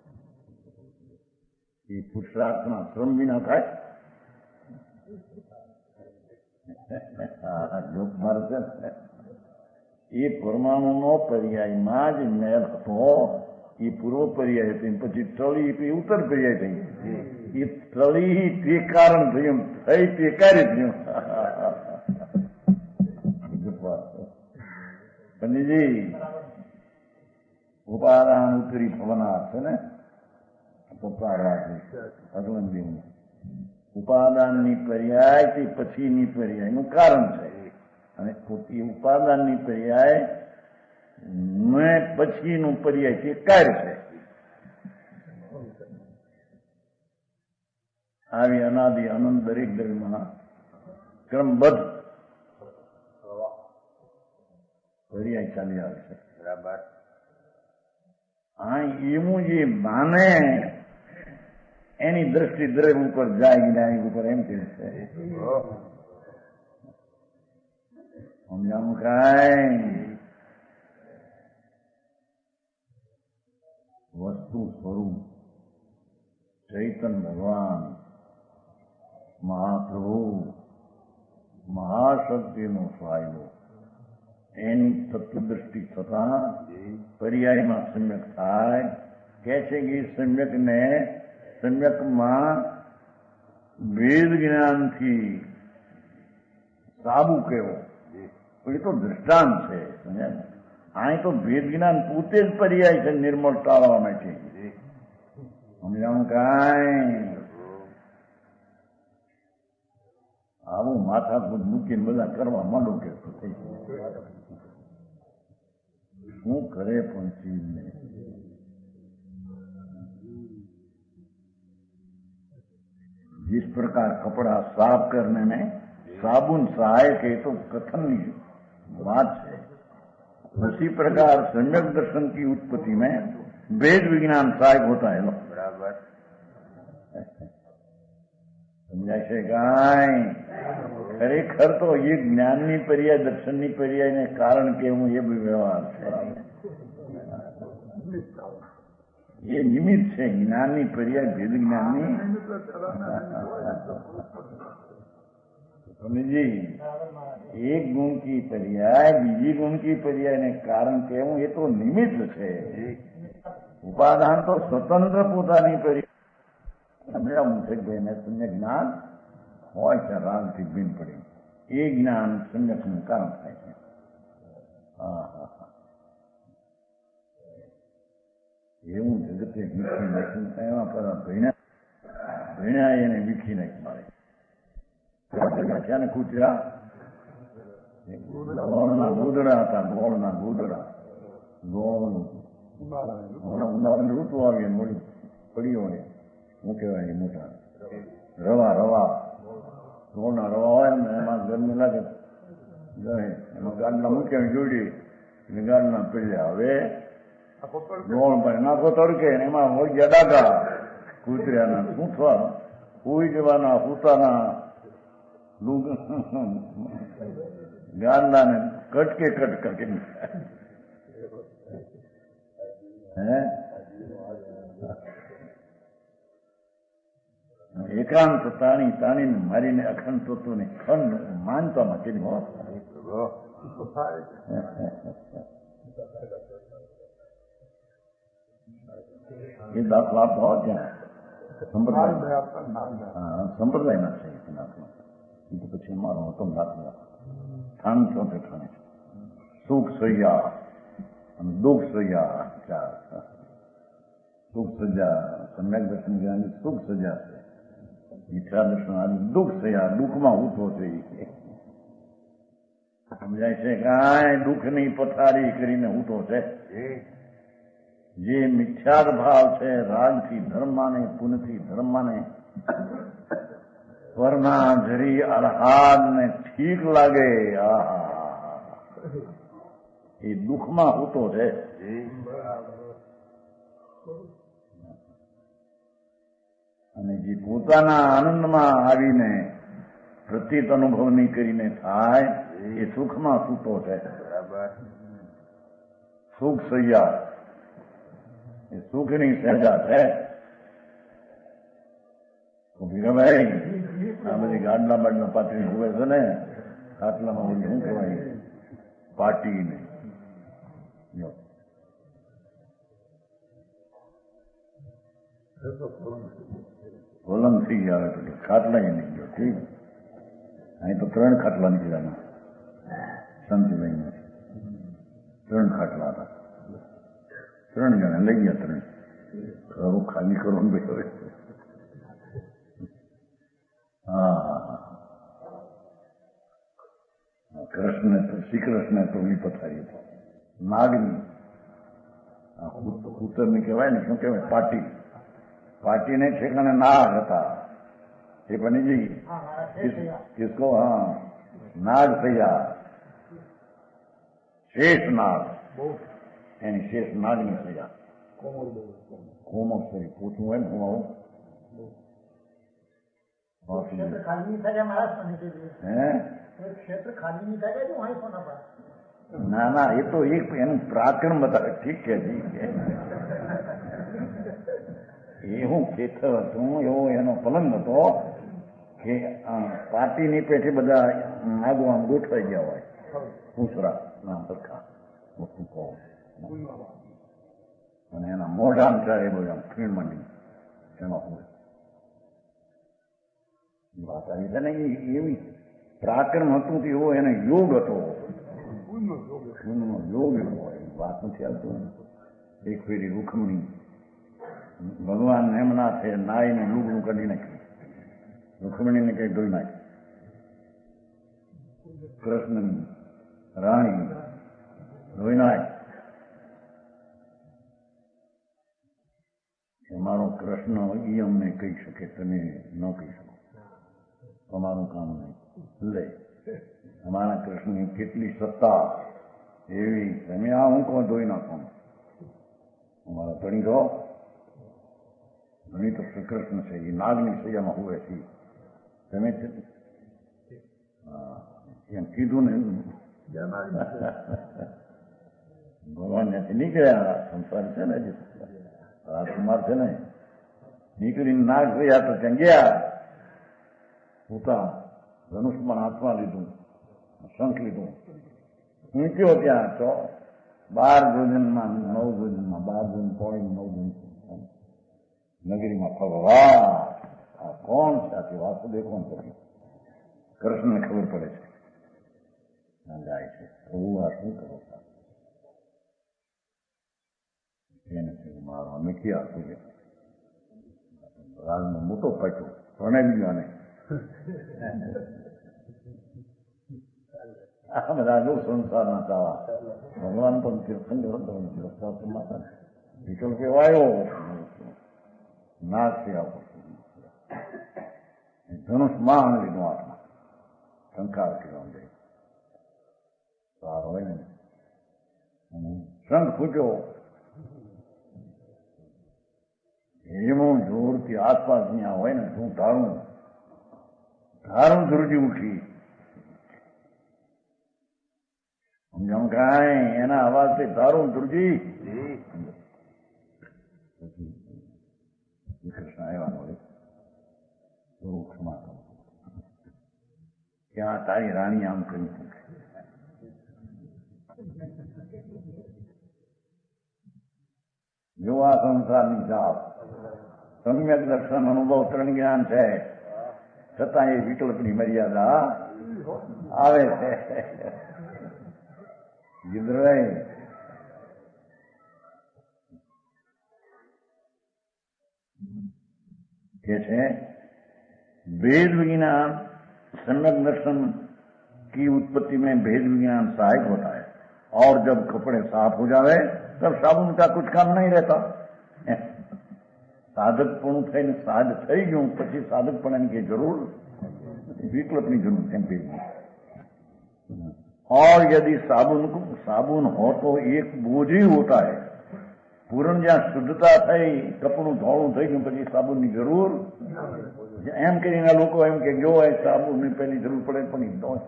એ પુરુષાર્થના શ્રમ વિના થાય. જોક મારે છે ને એ પરમાણુનો પર્યાયમાં જ મેળ હતો એ પૂર્વ પર્યાય હતી પછી ટળી એ ઉત્તર પર્યાય થઈ. એ ટળી તે કારણ થયું થઈ તે કાર્ય થયું. પંડિતજી ઉપાદાન ઉતરી થવાના છે ને અગ્નિ ઉપાદાનની પર્યાય તે પછીની પર્યાયનું કારણ છે અને એ ઉપાદાનની પર્યાય પછીનું પર્યાય તે કાર્ય છે. આવી અનાદિ અનંત દરેક દ્રવ્યમાં ક્રમબદ્ધ પર્યાય ચાલી આવે છે. બરાબર. હા એવું જે માને એની દ્રષ્ટિ દ્રવ્ય ઉપર જાય જ્ઞાનિક ઉપર એમ કે છે સમજાવું કાંઈ વસ્તુ સ્વરૂપ ચૈતન ભગવાન મહાપ્રભુ મહાશક્તિનો સ્વાયલો એની તત્વદ્રષ્ટિ થતા પર્યાયમાં સમ્યક થાય કે છે કે સમ્યકમાં વેદ જ્ઞાનથી સાબુ કેવો એ તો દ્રષ્ટાંત છે. અહીં તો વેદ જ્ઞાન પોતે જ પર્યાય છે નિર્મળ ટાળવા માટે. સમજાણું કાંઈ આવું માથાકૂટ મૂકીને બધા કરવા માંડો કે શું કરે પણ ચીજને जिस प्रकार कपड़ा साफ करने में साबुन सहायक है तो कथन बात है उसी प्रकार सम्यक दर्शन की उत्पत्ति में वेद विज्ञान सहायक होता है. बराबर समझा છે કાંઈ ખરેખર તો એ જ્ઞાનની પર્યાય દર્શનની પર્યાયને કારણ કેવું એ વ્યવહાર છે. ये निमित्त है ज्ञानी पर्याय वेद ज्ञानी. समझी एक गुण की पर्याय बीजी गुण की पर्याय ने कारण कहूं ये तो निमित्त है. उपादान तो स्वतंत्र પોતાની पर्याय मेरा मुझे कहने सम्यक ज्ञान હોય છે રાગથી ભીન પડી એ જ્ઞાન सम्यकનું કારણ થાય છે. એવું જગતે વીખી નાખ્યું એમાં પેલા ભીણા એને વીખી નાખી મારે ને કૂતરા ગોળના ગોદડા હતા. ગોળનું ઉનાળાની ઋતુ આવી મોડી પડી હોય શું કહેવાય મોટા રવા ઘઉંના રવા હોય ને એમાં ગરમી લાગે એમાં ગાડના મૂક્યા જોડી અને ગાડના પીડ્યા હવે ગોળ ભાઈ નાખો તડકે એમાં હોય ગયા ડાગા કૂતર્યાના સૂંઠવા ઉઈ જવાના સૂતાના ગાડના ને કટકે કરી એકાંત તાણીને મારીને અખંડ તત્વને ખંડ માનતા નથી એ દાખલા આપવા ત્યાં સંપ્રદાયના છે દાખલા એ તો પછી અમારો હતો દાખલા ઠાણ ચોથે ઠાણે છે સુખ સૈયા અને દુઃખ સૈયા ચાર સુખ સજા સમ્યક દર્શન જ્ઞાની સુખ સજા છે મિથ્યા દર્શન આજે દુઃખ સયા દુઃખમાં ઉઠો છે સમજાય છે કાંઈ દુઃખની પથારી કરીને ઉઠો છે જે મિથ્યાર ભાવ છે રાગથી ધર્માને પુનથી ધર્માને વરના જરી અલહાદ ને ઠીક લાગે એ દુઃખમાં ઉઠો છે અને જે પોતાના આનંદમાં આવીને પ્રતીત અનુભવ નહીં કરીને થાય એ સુખમાં સૂતો છે સુખ સૈયા એ સુખની સજા છે ભાઈ આ બધી ગાડલા બાડલા પાટલી હોય છે ને ખાટલામાં ઓલી શું કહેવાય પાટીને કોલમ થઈ ગયા એટલે ખાટલા એ નહીં ગયો ઠીક અહીં તો 3 ખાટલા નીકળ્યા શાંતિભાઈ 3 ખાટલા હતા 3 જણા લઈ ગયા 3 ખરું ખાલી કરવાનું ભાઈ હવે શ્રી કૃષ્ણ તો ઓલી પથારી હતી નાગની ઉત્તરની કહેવાય ને શું કહેવાય પાટીને ઠેકાણે નાગ હતા એ બની ગઈ કિસકો નાગ થયા શેષ નાગ એની શેષ નાગની થયા કોમળ સરી પૂછવું હોય ને હું ના ના એ તો એક એનું પ્રાકરણ બતાવે ઠીક છે એવું ખેતર હતું એવો એનો પલંગ હતો કે પાટીની પેઠે બધા નાગો આમ ગોઠવાઈ ગયા હોય પૂછરા નામ સરખા મોટું કહો અને એના મોઢામ ચારે બધું આમ ફીણ માંડી એમાં હોય વાત આવી છે ને એવી પ્રાકરણ હતું કે એવો એને યોગ હતો યોગ હોય વાત નથી આવતું એક ફેરી રૂખમણી ભગવાન એમના છે નાઈને લુગડું કાઢી નાખ્યું રૂખમણીને કઈ ધોઈ નાખ્યું કૃષ્ણની રાણી ધોઈ નાખ અમારો કૃષ્ણ એ અમને કહી શકે તમે ન કહી શકો તમારું કામ નહીં લે અમારા કૃષ્ણની કેટલી સત્તા એવી તમે આ હું કહો ધોઈ નાખો અમારા ધણી રહો ધણી તો શ્રી કૃષ્ણ છે એ નાગની સજામાં હોય છે તમે એમ કીધું ને ભગવાન ત્યાંથી નીકળ્યા સંસાર છે ને રાજકુમાર છે ને નીકળીને નાગ થયા તો ત્યાં ગયા પોતા ધનુષમાં હાથમાં લીધું શંખ લીધું ઊંચ્યો ત્યાં તો 12 જોજનમાં 9 જોજનમાં 12 જોજન પોણી 9 જોજન નગરીમાં ફરવા આ કોણ છે આથી વાસુદેવ કોણ કરે કૃષ્ણને ખબર પડે છે જાય છે પ્રભુ આ શું કરો એને મારો અમે ક્યાં આપીએ રાજનો મોટો પાછો પ્રણય ગયો ને આ બધા જો સંસારના ચાવા ભગવાન પણ તીર્થંકર હતો માતા વિકલ્પ એવો આવ્યો, નાક છે આવો, ધનુષ માન લીધું હાથમાં, શંકાર કર્યો જાય સારો હોય ને, શંખ ફૂટ્યો, એમાં જોરથી આસપાસ ત્યાં હોય ને શું ધારું ધ્રુજી ઉઠી, સમજાણું કાંઈ એના અવાજથી ધારું ધ્રુજી. કૃષ્ણ આવ્યા હોય ક્ષમા કરો, ક્યાં તારી રાણી આમ કરી શકે, જો આ સંસારની જાપ સમ્યક દર્શન અનુભવ ત્રણ જ્ઞાન છે, છતાં એ વિકલ્પની મર્યાદા આવે છે. ગિદ્રય કે છે भेद विज्ञान सम्यक दर्शन की उत्पत्ति में भेद विज्ञान सहायक होता है, और जब कपड़े साफ हो जावे तब साबुन का कुछ काम नहीं रहता. साधकपणું થઈને સાધ થઈ ગયું પછી સાધકપણાની की जरूर विकल्पની जरूर है. और यदि साबुन हो तो एक बोझ ही होता है. પૂરણ જ્યાં શુદ્ધતા થઈ, કપડું ધોળું થઈ ગયું પછી સાબુનની જરૂર એમ કરીને લોકો એમ કે જો હોય સાબુનની પહેલી જરૂર પડે, પણ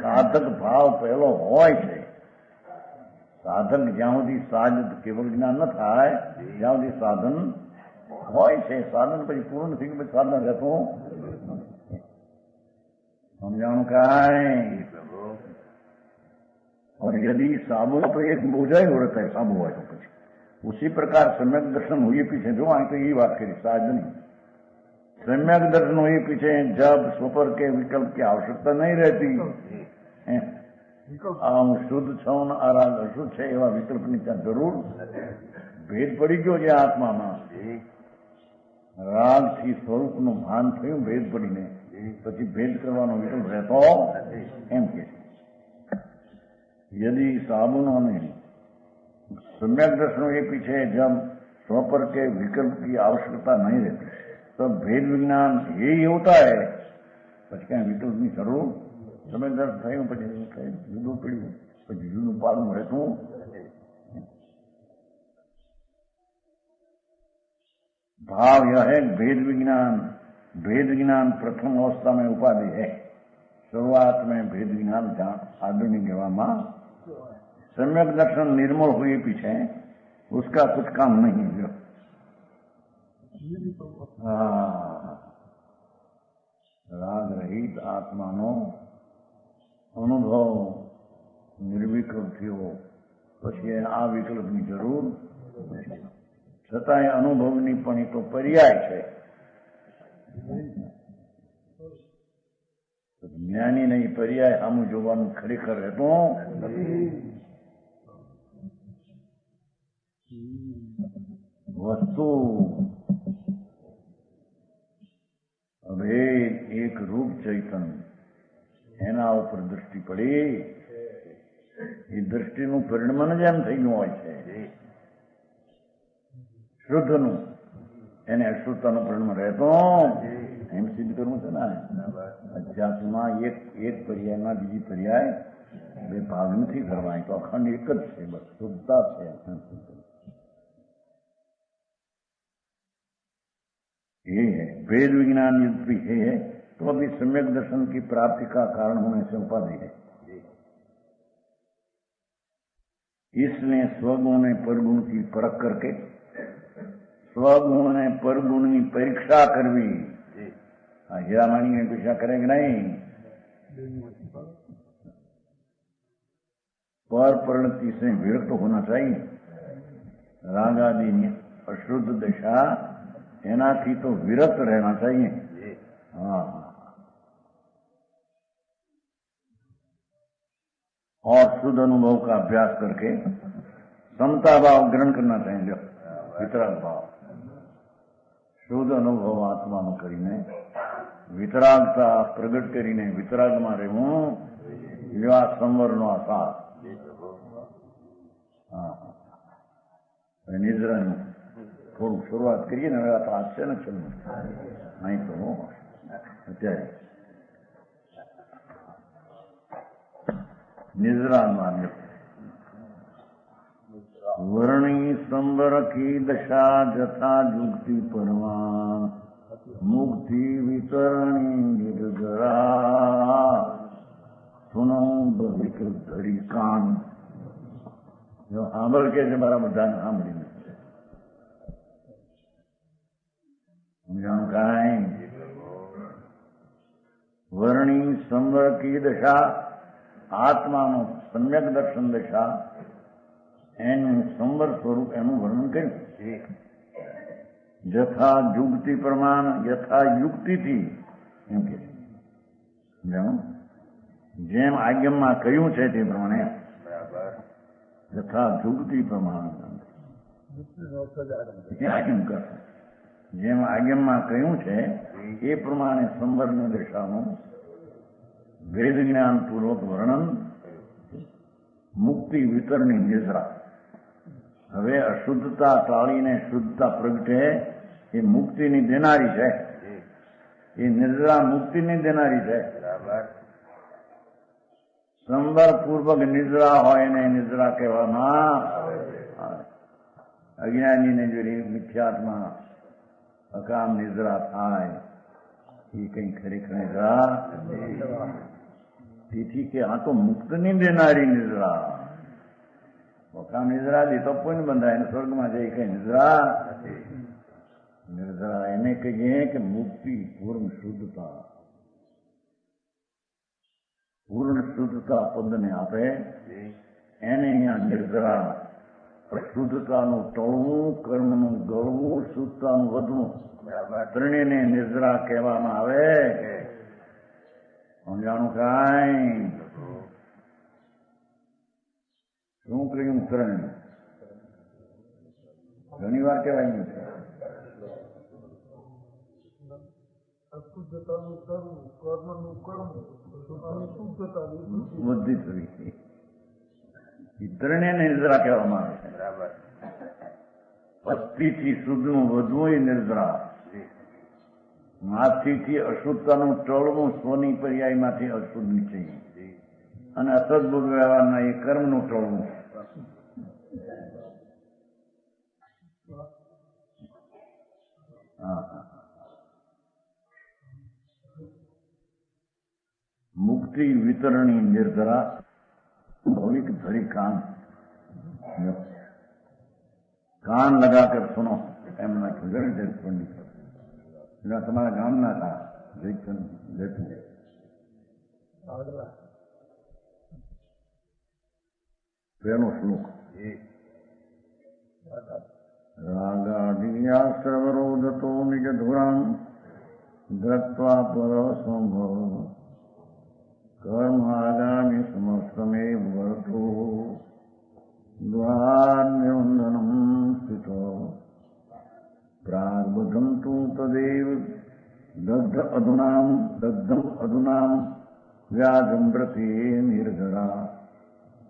સાધક ભાવ પહેલો હોય છે. સાધક જ્યાં સુધી સાજ કેવળ જ્ઞાન ન થાય ત્યાં સુધી સાધન હોય છે. સાધન પછી પૂર્ણ થઈ ગયું પછી સાધન રહેતું સમજાણું કાંઈ. और यदि साबुन तो एक बोझा ही होता है साबु हुआ तो પછી उसी प्रकार सम्यक दर्शन हुए पीछे जो आए तो यही बात करी साज नहीं. सम्यक दर्शन हुए पीछे जब स्वपर के विकल्प की आवश्यकता नहीं रहती, शुद्ध छौन आराग अशुद्ध है एवं विकल्प ની ત્યાં જરૂર ભેદ પડી ગયો છે આત્મામાં. રાગથી સ્વરૂપનું ભાન થયું ભેદ પડીને પછી ભેદ કરવાનો વિકલ્પ રહેતો એમ કે यदि साबुनों ने सम्यक दर्शनों के पीछे जब स्वपर के विकल्प की आवश्यकता नहीं रहती तो भेद विज्ञान यही होता है. પછી ક્યાં વિકલ્પની જરૂર सम्यक दर्शन થયું પછી જુદું પડ્યું પછી જુદું પાડું રહેતું. भाव यह है भेद विज्ञान प्रथम अवस्था में उपाधि है. शुरुआत में भेद विज्ञान आधुनिक कहेવામાં सम्यक दर्शन निर्मल हुए पीछे उसका कुछ काम नहीं है. राग रहित आत्माનો અનુભવ નિર્વિકલ્પ થયો પછી આ વિકલ્પની જરૂર છતાંય અનુભવની પણ એ તો પર્યાય છે. જ્ઞાની નહીં પર્યાય સામું જોવાનું ખરેખર રહેતું નથી. વસ્તુ હવે એક રૂપ ચૈતન એના ઉપર દ્રષ્ટિ પડી, એ દ્રષ્ટિનું પરિણમન જ એમ થઈ ગયું હોય છે. શુદ્ધનું એને અશુદ્ધતાનું પરિણમન રહેતો એમ સિદ્ધ કરવું છે ને. અધ્યાત્મમાં એક પર્યાયમાં બીજી પર્યાય બે ભાગ નથી કરવા, તો અખંડ એક જ છે, બસ શુદ્ધતા છે. ये है वेद विज्ञान युक्ति है तो अभी सम्यक दर्शन की प्राप्ति का कारण होने से उपाधि है. इसने स्वगुण ने परगुण की परख करके स्वगुण ने परगुण की परीक्षा करवी. हीरामाणी ने परीक्षा करेंगे नहीं, पर परिणति से विरक्त होना चाहिए. राग आदि अशुद्ध दशा एनाथी तो विरक्त रहना चाहिए. हाँ, और शुद्ध अनुभव का अभ्यास करके समता भाव ग्रहण करना चाहिए. वितराग भाव शुद्ध अनुभव आत्मा में करीने वितरागता प्रगट करीने वितराग में रहूं संवर नो आसार. નિદ્રાનું થોડું શરૂઆત કરીએ ને હવે આ તો હાસ્ય ને ચલવું અહીં તો અત્યારે નિદ્રામાં વર્ણી સંબર કી દશા જથા જુગતિ પરમા મુક્તિ વિતરણી નિર્જરા સુનો વિકૃત ધરી કાન સાંભળ કે છે મારા બધાને સાંભળીને સમજાણું કાંઈ વર્ણી સંવર કી દશા આત્માનો સમ્યક દર્શન દશા એનું સંવર સ્વરૂપ એનું વર્ણન કર્યું યથા યુક્તિ પ્રમાણ યથા યુક્તિથી એમ કે જેમ આજ્ઞામાં કહ્યું છે તે પ્રમાણે યથા યુક્તિ પ્રમાણ જેમ આજ્ઞામાં કહ્યું છે એ પ્રમાણે સંવર્ણ દશાનું વેદ જ્ઞાન પૂર્વક વર્ણન મુક્તિ વિતરણી નિદ્રા હવે અશુદ્ધતા ટાળીને શુદ્ધતા પ્રગટે એ મુક્તિની દેનારી છે એ નિદ્રા મુક્તિની દેનારી છે સંવર પૂર્વક નિદ્રા હોય ને નિદ્રા કહેવામાં અજ્ઞાનીને જો મિથ્યાત્મા અકામ નિદ્રા થાય એ કઈ ખરેખર નિદ્રા તેથી કે આ તો મુક્તની દેનારી નિદ્રા અકામ નિદ્રા દી તો પુણ્ય બંધાય સ્વર્ગમાં જઈ કઈ નિદ્રા નિદ્રા એને કહીએ કે મુક્તિ પૂર્ણ શુદ્ધતા પૂર્ણ શુદ્ધતા પદને આપે એને અહીંયા નિર્જરા શુદ્ધતાનું ટળવું કર્મનું ગળવું શુદ્ધતાનું વધવું ત્રણેયને નિર્જરા કહેવામાં આવે સમજાણું કાંઈ શું કહ્યું ત્રણ ઘણી વાર કહેવાય છે બુદ્ધિ થવી ત્રણેયને નિર્જરા કહેવામાં આવે છે બરાબર અસ્થિથી શુદ્ધનું વધવું એ નિર્જરા માથીથી અશુદ્ધતાનું ટળવું સ્વની પર્યાયમાંથી અશુદ્ધ નીચે અને અસદબુદ્ધ વ્યવહારના એ કર્મનું ટળવું मुक्ति वितरणी निर्जरा भौलिक धरी कान कान लगाकर सुनो એમના પંડિત એના તમારા ગામના હતા જયચંદ પહેલો શ્લોક રાગાદિયા સર્વરોધતો નિજ ધુરામ ધ્રત્વા પરસંભવ કર્માગામી સમસ્તમે વર્તો દ્વારનિર્વંદનમ સ્થિતો પ્રાગબધમ તુ તદેવ દગ્ધમ અધુનામ વ્યાજમ પ્રતિ નિર્જરા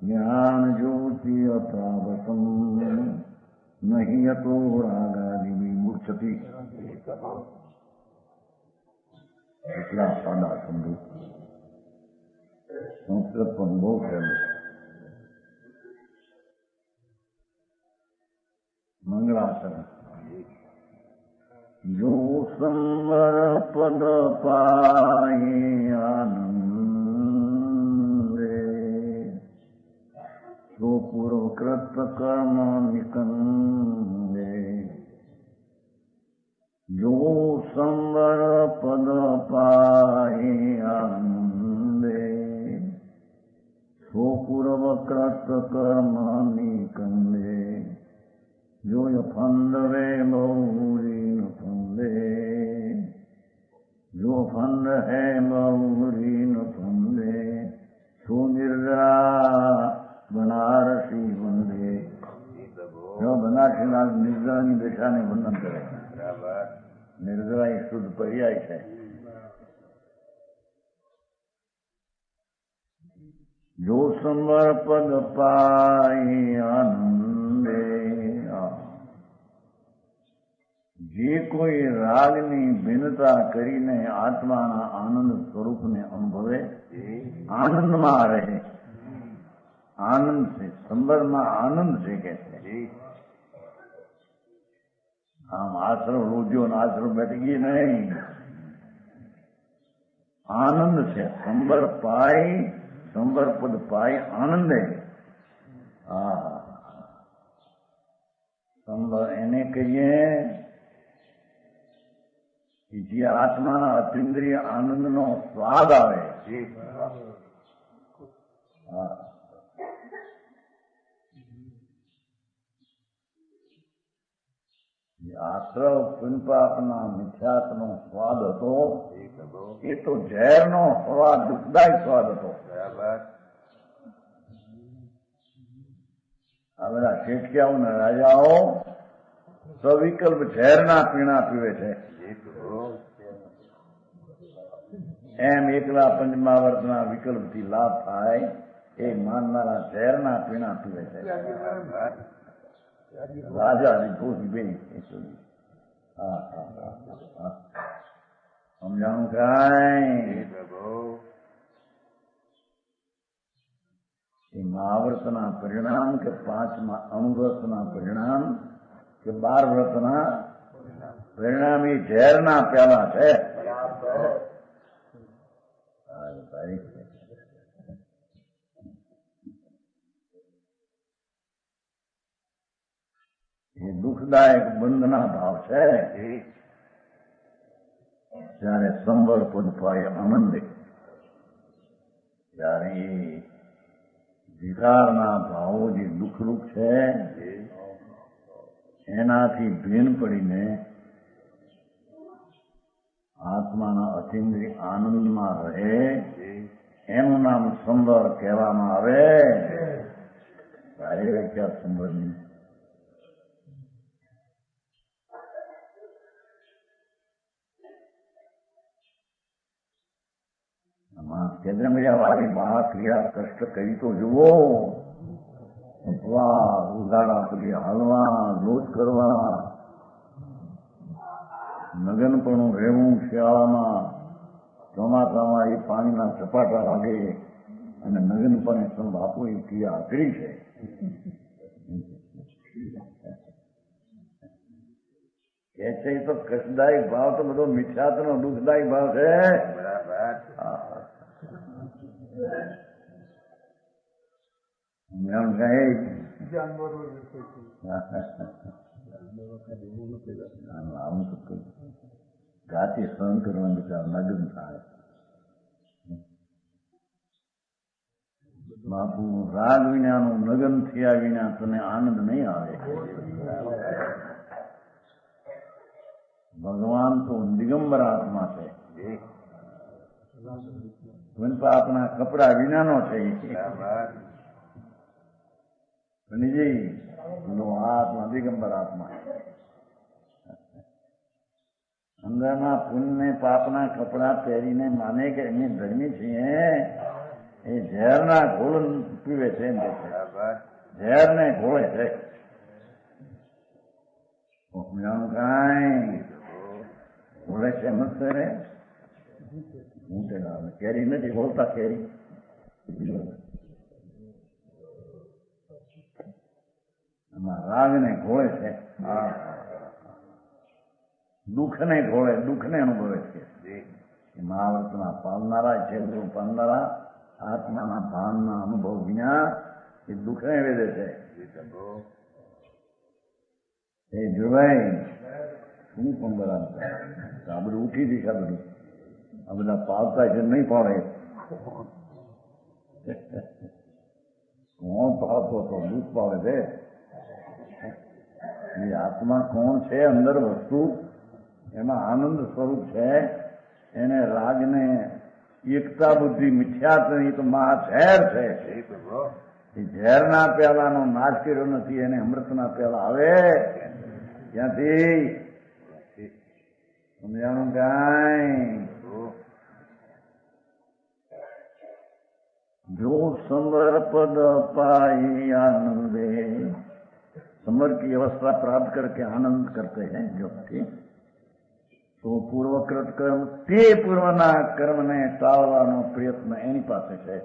જ્ઞાન જ્યોતિ અપ્રાવતમ નહીં અતો રાગાદિ મૂર્છતિ એટલા સાદા શબ્દો સંસ્કૃત પણ બહુ ફેમસ મંગળાચરણ જો સંવર પદ પાયે આનંદે તો પૂર્વકૃત કર્મ નિકંદે જો સંવર પદ પાયે આનંદે પૂર્વકૃત કર્મ નિકંદે જો ફંદવે બહુરી ન ફંદે જો ફંદ હે બહુરી ન ફંદે સુનિર્જરા બનારસી વંદે જો બનારસી નિર્જરાની દશાને વર્ણન કરે નિર્જરા એ શુદ્ધ પર્યાય છે જો સંવર પદ પાય આનંદે જે કોઈ રાગની ભિન્નતા કરીને આત્માના આનંદ સ્વરૂપને અનુભવે આનંદમાં રહે. આનંદ છે, સંબરમાં આનંદ છે કે છે. આમ આશ્રમ રોજ્યો ને આશ્રમ બેઠી નહીં, આનંદ છે. સંબર પાય, સંબર પદ પાય આનંદે. હા, સંબર એને કહીએ જે આત્માના અતિન્દ્રિય આનંદનો સ્વાદ આવે. હા, આશ્રવ પુનપાપના મિથ્યાત્વનો સ્વાદ હતો એ તો ઝેરનો સ્વાદ, દુઃખદાયી સ્વાદ હતો. આ બધા શેઠિયાઓ ને રાજાઓ સવિકલ્પ ઝેરના પીણા પીવે છે. એમ એકલા પંચમાવર્તના વિકલ્પથી લાભ થાય એ માનનારા ઝેરના પીણા પીવે છે. રાજા ભૂષભાઈ સમજાણું કાંઈ? એ મહાવ્રતના પરિણામ કે 5મા અણુવ્રતના પરિણામ કે 12 વ્રતના પરિણામ એ ઝેરના પ્યાલા છે. એ દુઃખદાયક બંધના ભાવ છે. જયારે સંવર પદ પાય આનંદે, ત્યારે એ વિકારના ભાવો જે દુઃખરૂપ છે એનાથી ભીન પડીને આત્માના અતિન્દ્રિય આનંદમાં રહે, એનું નામ સંવર કહેવામાં આવે. સારી વ્યાખ્યા સંવરની. કેન્દ્ર મીડિયા વાળી મહાક્રિયા કષ્ટ કરી તો જુઓ. ઉગાડા પછી હાલવા, લોટ કરવા, નગનપણું રહેવું શિયાળામાં, ચોમાસામાં એ પાણીના ઝપાટા લાગે અને નગનપણે સંભાપવું એ ક્રિયા અઘરી છે. કે છે તો કષ્ટદાયક ભાવ તો બધો મિથ્યાત્વનો દુઃખદાયક ભાવ છે. જાતિ સહન કરવાનું વિચાર નગન થાય. બાપુ રાગ વિનાનું નગન થયા વિના તને આનંદ નહીં આવે. ભગવાન તો દિગંબર આત્મા છે. આપણા કપડા વિનાનો છે. આત્મા દિગંબર આત્મા. અંદરના પુણ્ય પાપના કપડા પહેરીને માને કે અમે ધર્મી છીએ, એ ઝેરના ઘોળ પીવે છે. એમ કે છે ઝેરને ઘોળે છે. કાંઈ ઘોળે છે મસ્ત રે. કેરી નથી બોલતા. કેરી એમાં રાગને ઘોળે છે. દુઃખને ઘોળે, દુઃખને અનુભવે છે. મહાવ્રતના પામનારા છે, પામનારા આત્માના ભાનના અનુભવ વિના એ દુઃખને વેદે છે. એ જોવાય શું પણ બરાબર. આ બધું ઉઠી દીધા. બધું આ બધા પાવતા છે નહીં પાડે. કોણ પાવતો હતો? દુઃખ પાવે છે. એ આત્મા કોણ છે? અંદર વસ્તુ એમાં આનંદ સ્વરૂપ છે. એને રાગને એકતા બુદ્ધિ મિથ્યાત્વની તો મહા ઝેર છે. એ ઝેરના પ્યાલાનો નાશ કર્યો નથી. એને અમૃતના પ્યાલા આવે ક્યાંથી? સમજાણું કાંઈ? जो संवर पद पाई आनंदे, संवर की अवस्था प्राप्त करके आनंद करते हैं जो, ठीक તો પૂર્વકૃત કર્મ તે પૂર્વના કર્મને ટાળવાનો પ્રયત્ન એની પાસે છે.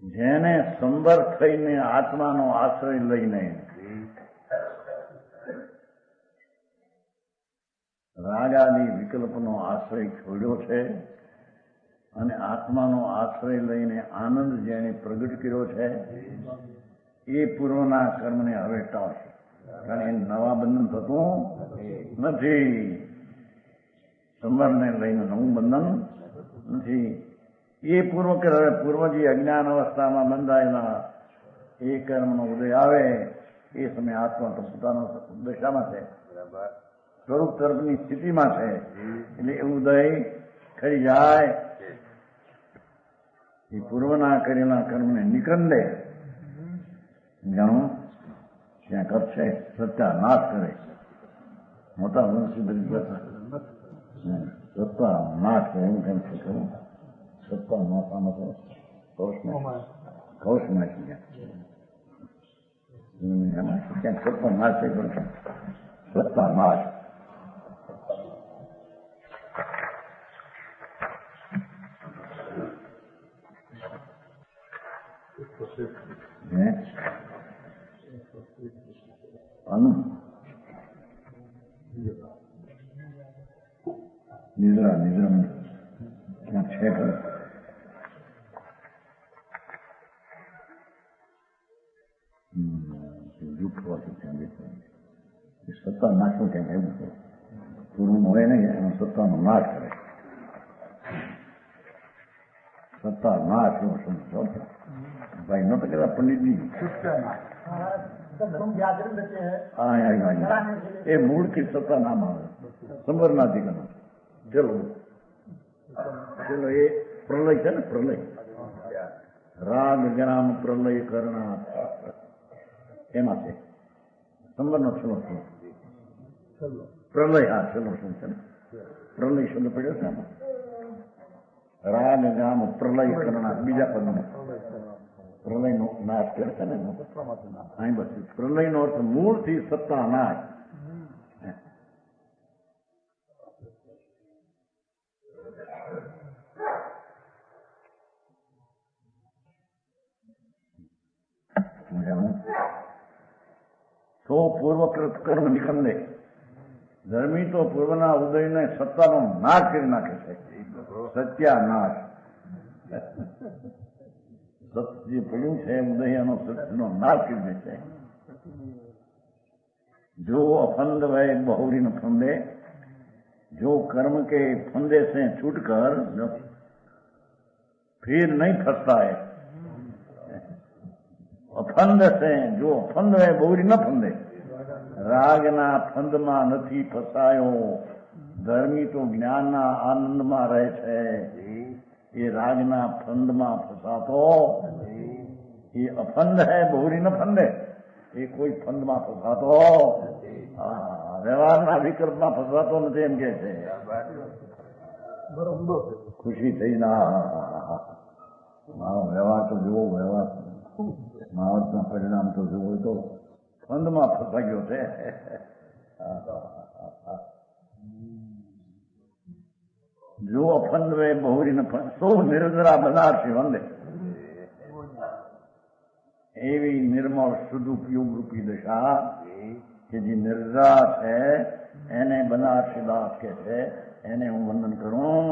જેને સંબર થઈને આત્માનો આશ્રય લઈને રાગાદી વિકલ્પનો આશ્રય છોડ્યો છે અને આત્માનો આશ્રય લઈને આનંદ જેને પ્રગટ કર્યો છે એ પૂર્વના કર્મને હવે ટાળશે. કારણ એ નવા બંધન થતું નથી. સંબરને લઈને નવું બંધન નથી. એ પૂર્વજી અજ્ઞાન અવસ્થામાં બંધાયેલા એ કર્મનો ઉદય આવે એ સમયે આત્મા તો પોતાના દશામાં છે, સ્વરૂપ તરફની સ્થિતિમાં છે. એટલે એ ઉદય થઈ જાય એ પૂર્વના કરેલા કર્મને નિકંદે જાણો ત્યાં કરશે સત્યાનાશ કરે. મોટા સત્યાનાશ કરે એવું કેમ છે ખરું? સત્યાનાશ આમાં તો કૌશમાં ક્યાંક સત્યાનાશ છે પણ સત્યાનાશ નિદ્રા ક્યાં છે ખરું? દુઃખ હોવાથી ત્યાં દેખાય સત્તા નાશો ક્યાંક એવું છે. પૂરું હોય નહીં એનો સત્તાનો નાશ કરે. સત્તા નાશ એવો સમજો ભાઈ નતો કહેતા પંડિતજી. એ મૂળથી સત્તા નામ આવે સંબરનાથી ગણ. ચલો એ પ્રલય છે ને, પ્રલય રાગ ગ્રામ પ્રલય કરના એમાં છે સંબરનો છેલ્લો શ્લોક. પ્રલય હા છેલ્લો શ્લોક છે ને. પ્રલય શબ્દ પડ્યો છે આમાં. રાગ ગામ પ્રલય કરના બીજા પદમાં પ્રલય નો નાશ કરે છે ને. અહીં બસ પ્રલય નો અર્થ મૂળથી સત્તા નાશ. તો પૂર્વકૃત કર્મ નિકંદે. ધર્મી તો પૂર્વના ઉદયને સત્તાનો નાશ કરી નાખે છે. સત્યાનાશ જે પડ્યું છે ઉદયનો સત્યનો નાશ કરી દે છે. जो अफंद वह बहुरी न फंदे, जो कर्म के फंदे से छूटकर फिर नहीं फंसता है. અફંદ છે જો અફંદ હોય બહુરી ન ફંદે. રાગના ફંદમાં નથી ફસાયો. ધર્મી તો જ્ઞાનના આનંદમાં રહે છે. એ રાગના ફંદમાં ફસાતો એ અફંદ હે બહુરી ન ફંદે. એ કોઈ ફંદમાં ફસાતો વ્યવહારના વિકલ્પમાં ફસાતો નથી એમ કે છે. ખુશી થઈ ના મારો વ્યવહાર તો જોવો, વ્યવહાર મહાવતના પરિણામ તો જોવો તો ફંદમાં ફસાઈ ગયો છે. જો અફંદ વે બહુરી ન ફંદ સૌ નિર્જરા બનારસી વંદે. એવી નિર્મળ શુદ્ધ ઉપયોગ રૂપી દશા કે જે નિર્જરા છે એને બનારસી દાસ કે છે. એને હું વંદન કરું.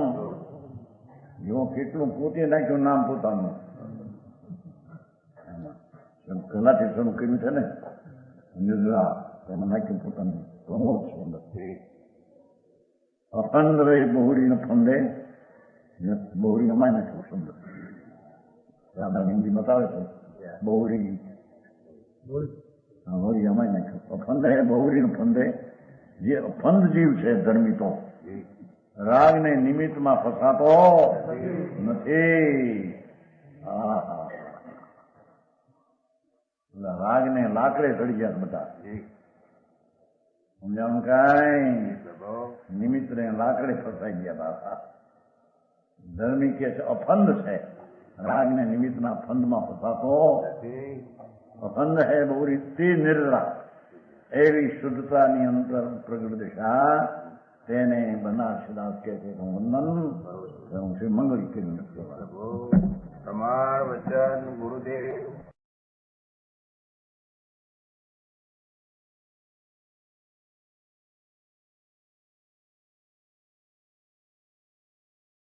જો કેટલું પોતે નાખ્યું નામ પોતાનું કલાથી શરૂ કર્યું છે ને નિર્જરા એમાં નાખ્યું પોતાનું પ્રમોદ છે. અફંદ રે બહુરી ન ફંદે. બહુરી અમાય નાખ્યું શબ્દ રાધા હિન્દી બતાવે છે. બહુરી બહુરી અમાય નાખ્યું. અફંદ હે બહુરી ન ફંદે. જે અફંદ જીવ છે ધર્મી તો રાગને નિમિત્તમાં ફસાતો નથી. રાગને લાકડે ચડી ગયા બધા. સમજાણું કઈ? નિમિત્તને લાકડે ફસાઈ ગયા બાપા. ધર્મી કે છે અફંદ છે. રાગને નિમિત્તના ફંદમાં ફસાતો અફંદ હે બહુરી તે નિર્જરા. એવી શુદ્ધતાની અંતર પ્રગટ દિશા તેને બનારસીદાસ કહે છે વંદન હું શ્રી મંગલ કિરણ તમાર વચ્ચે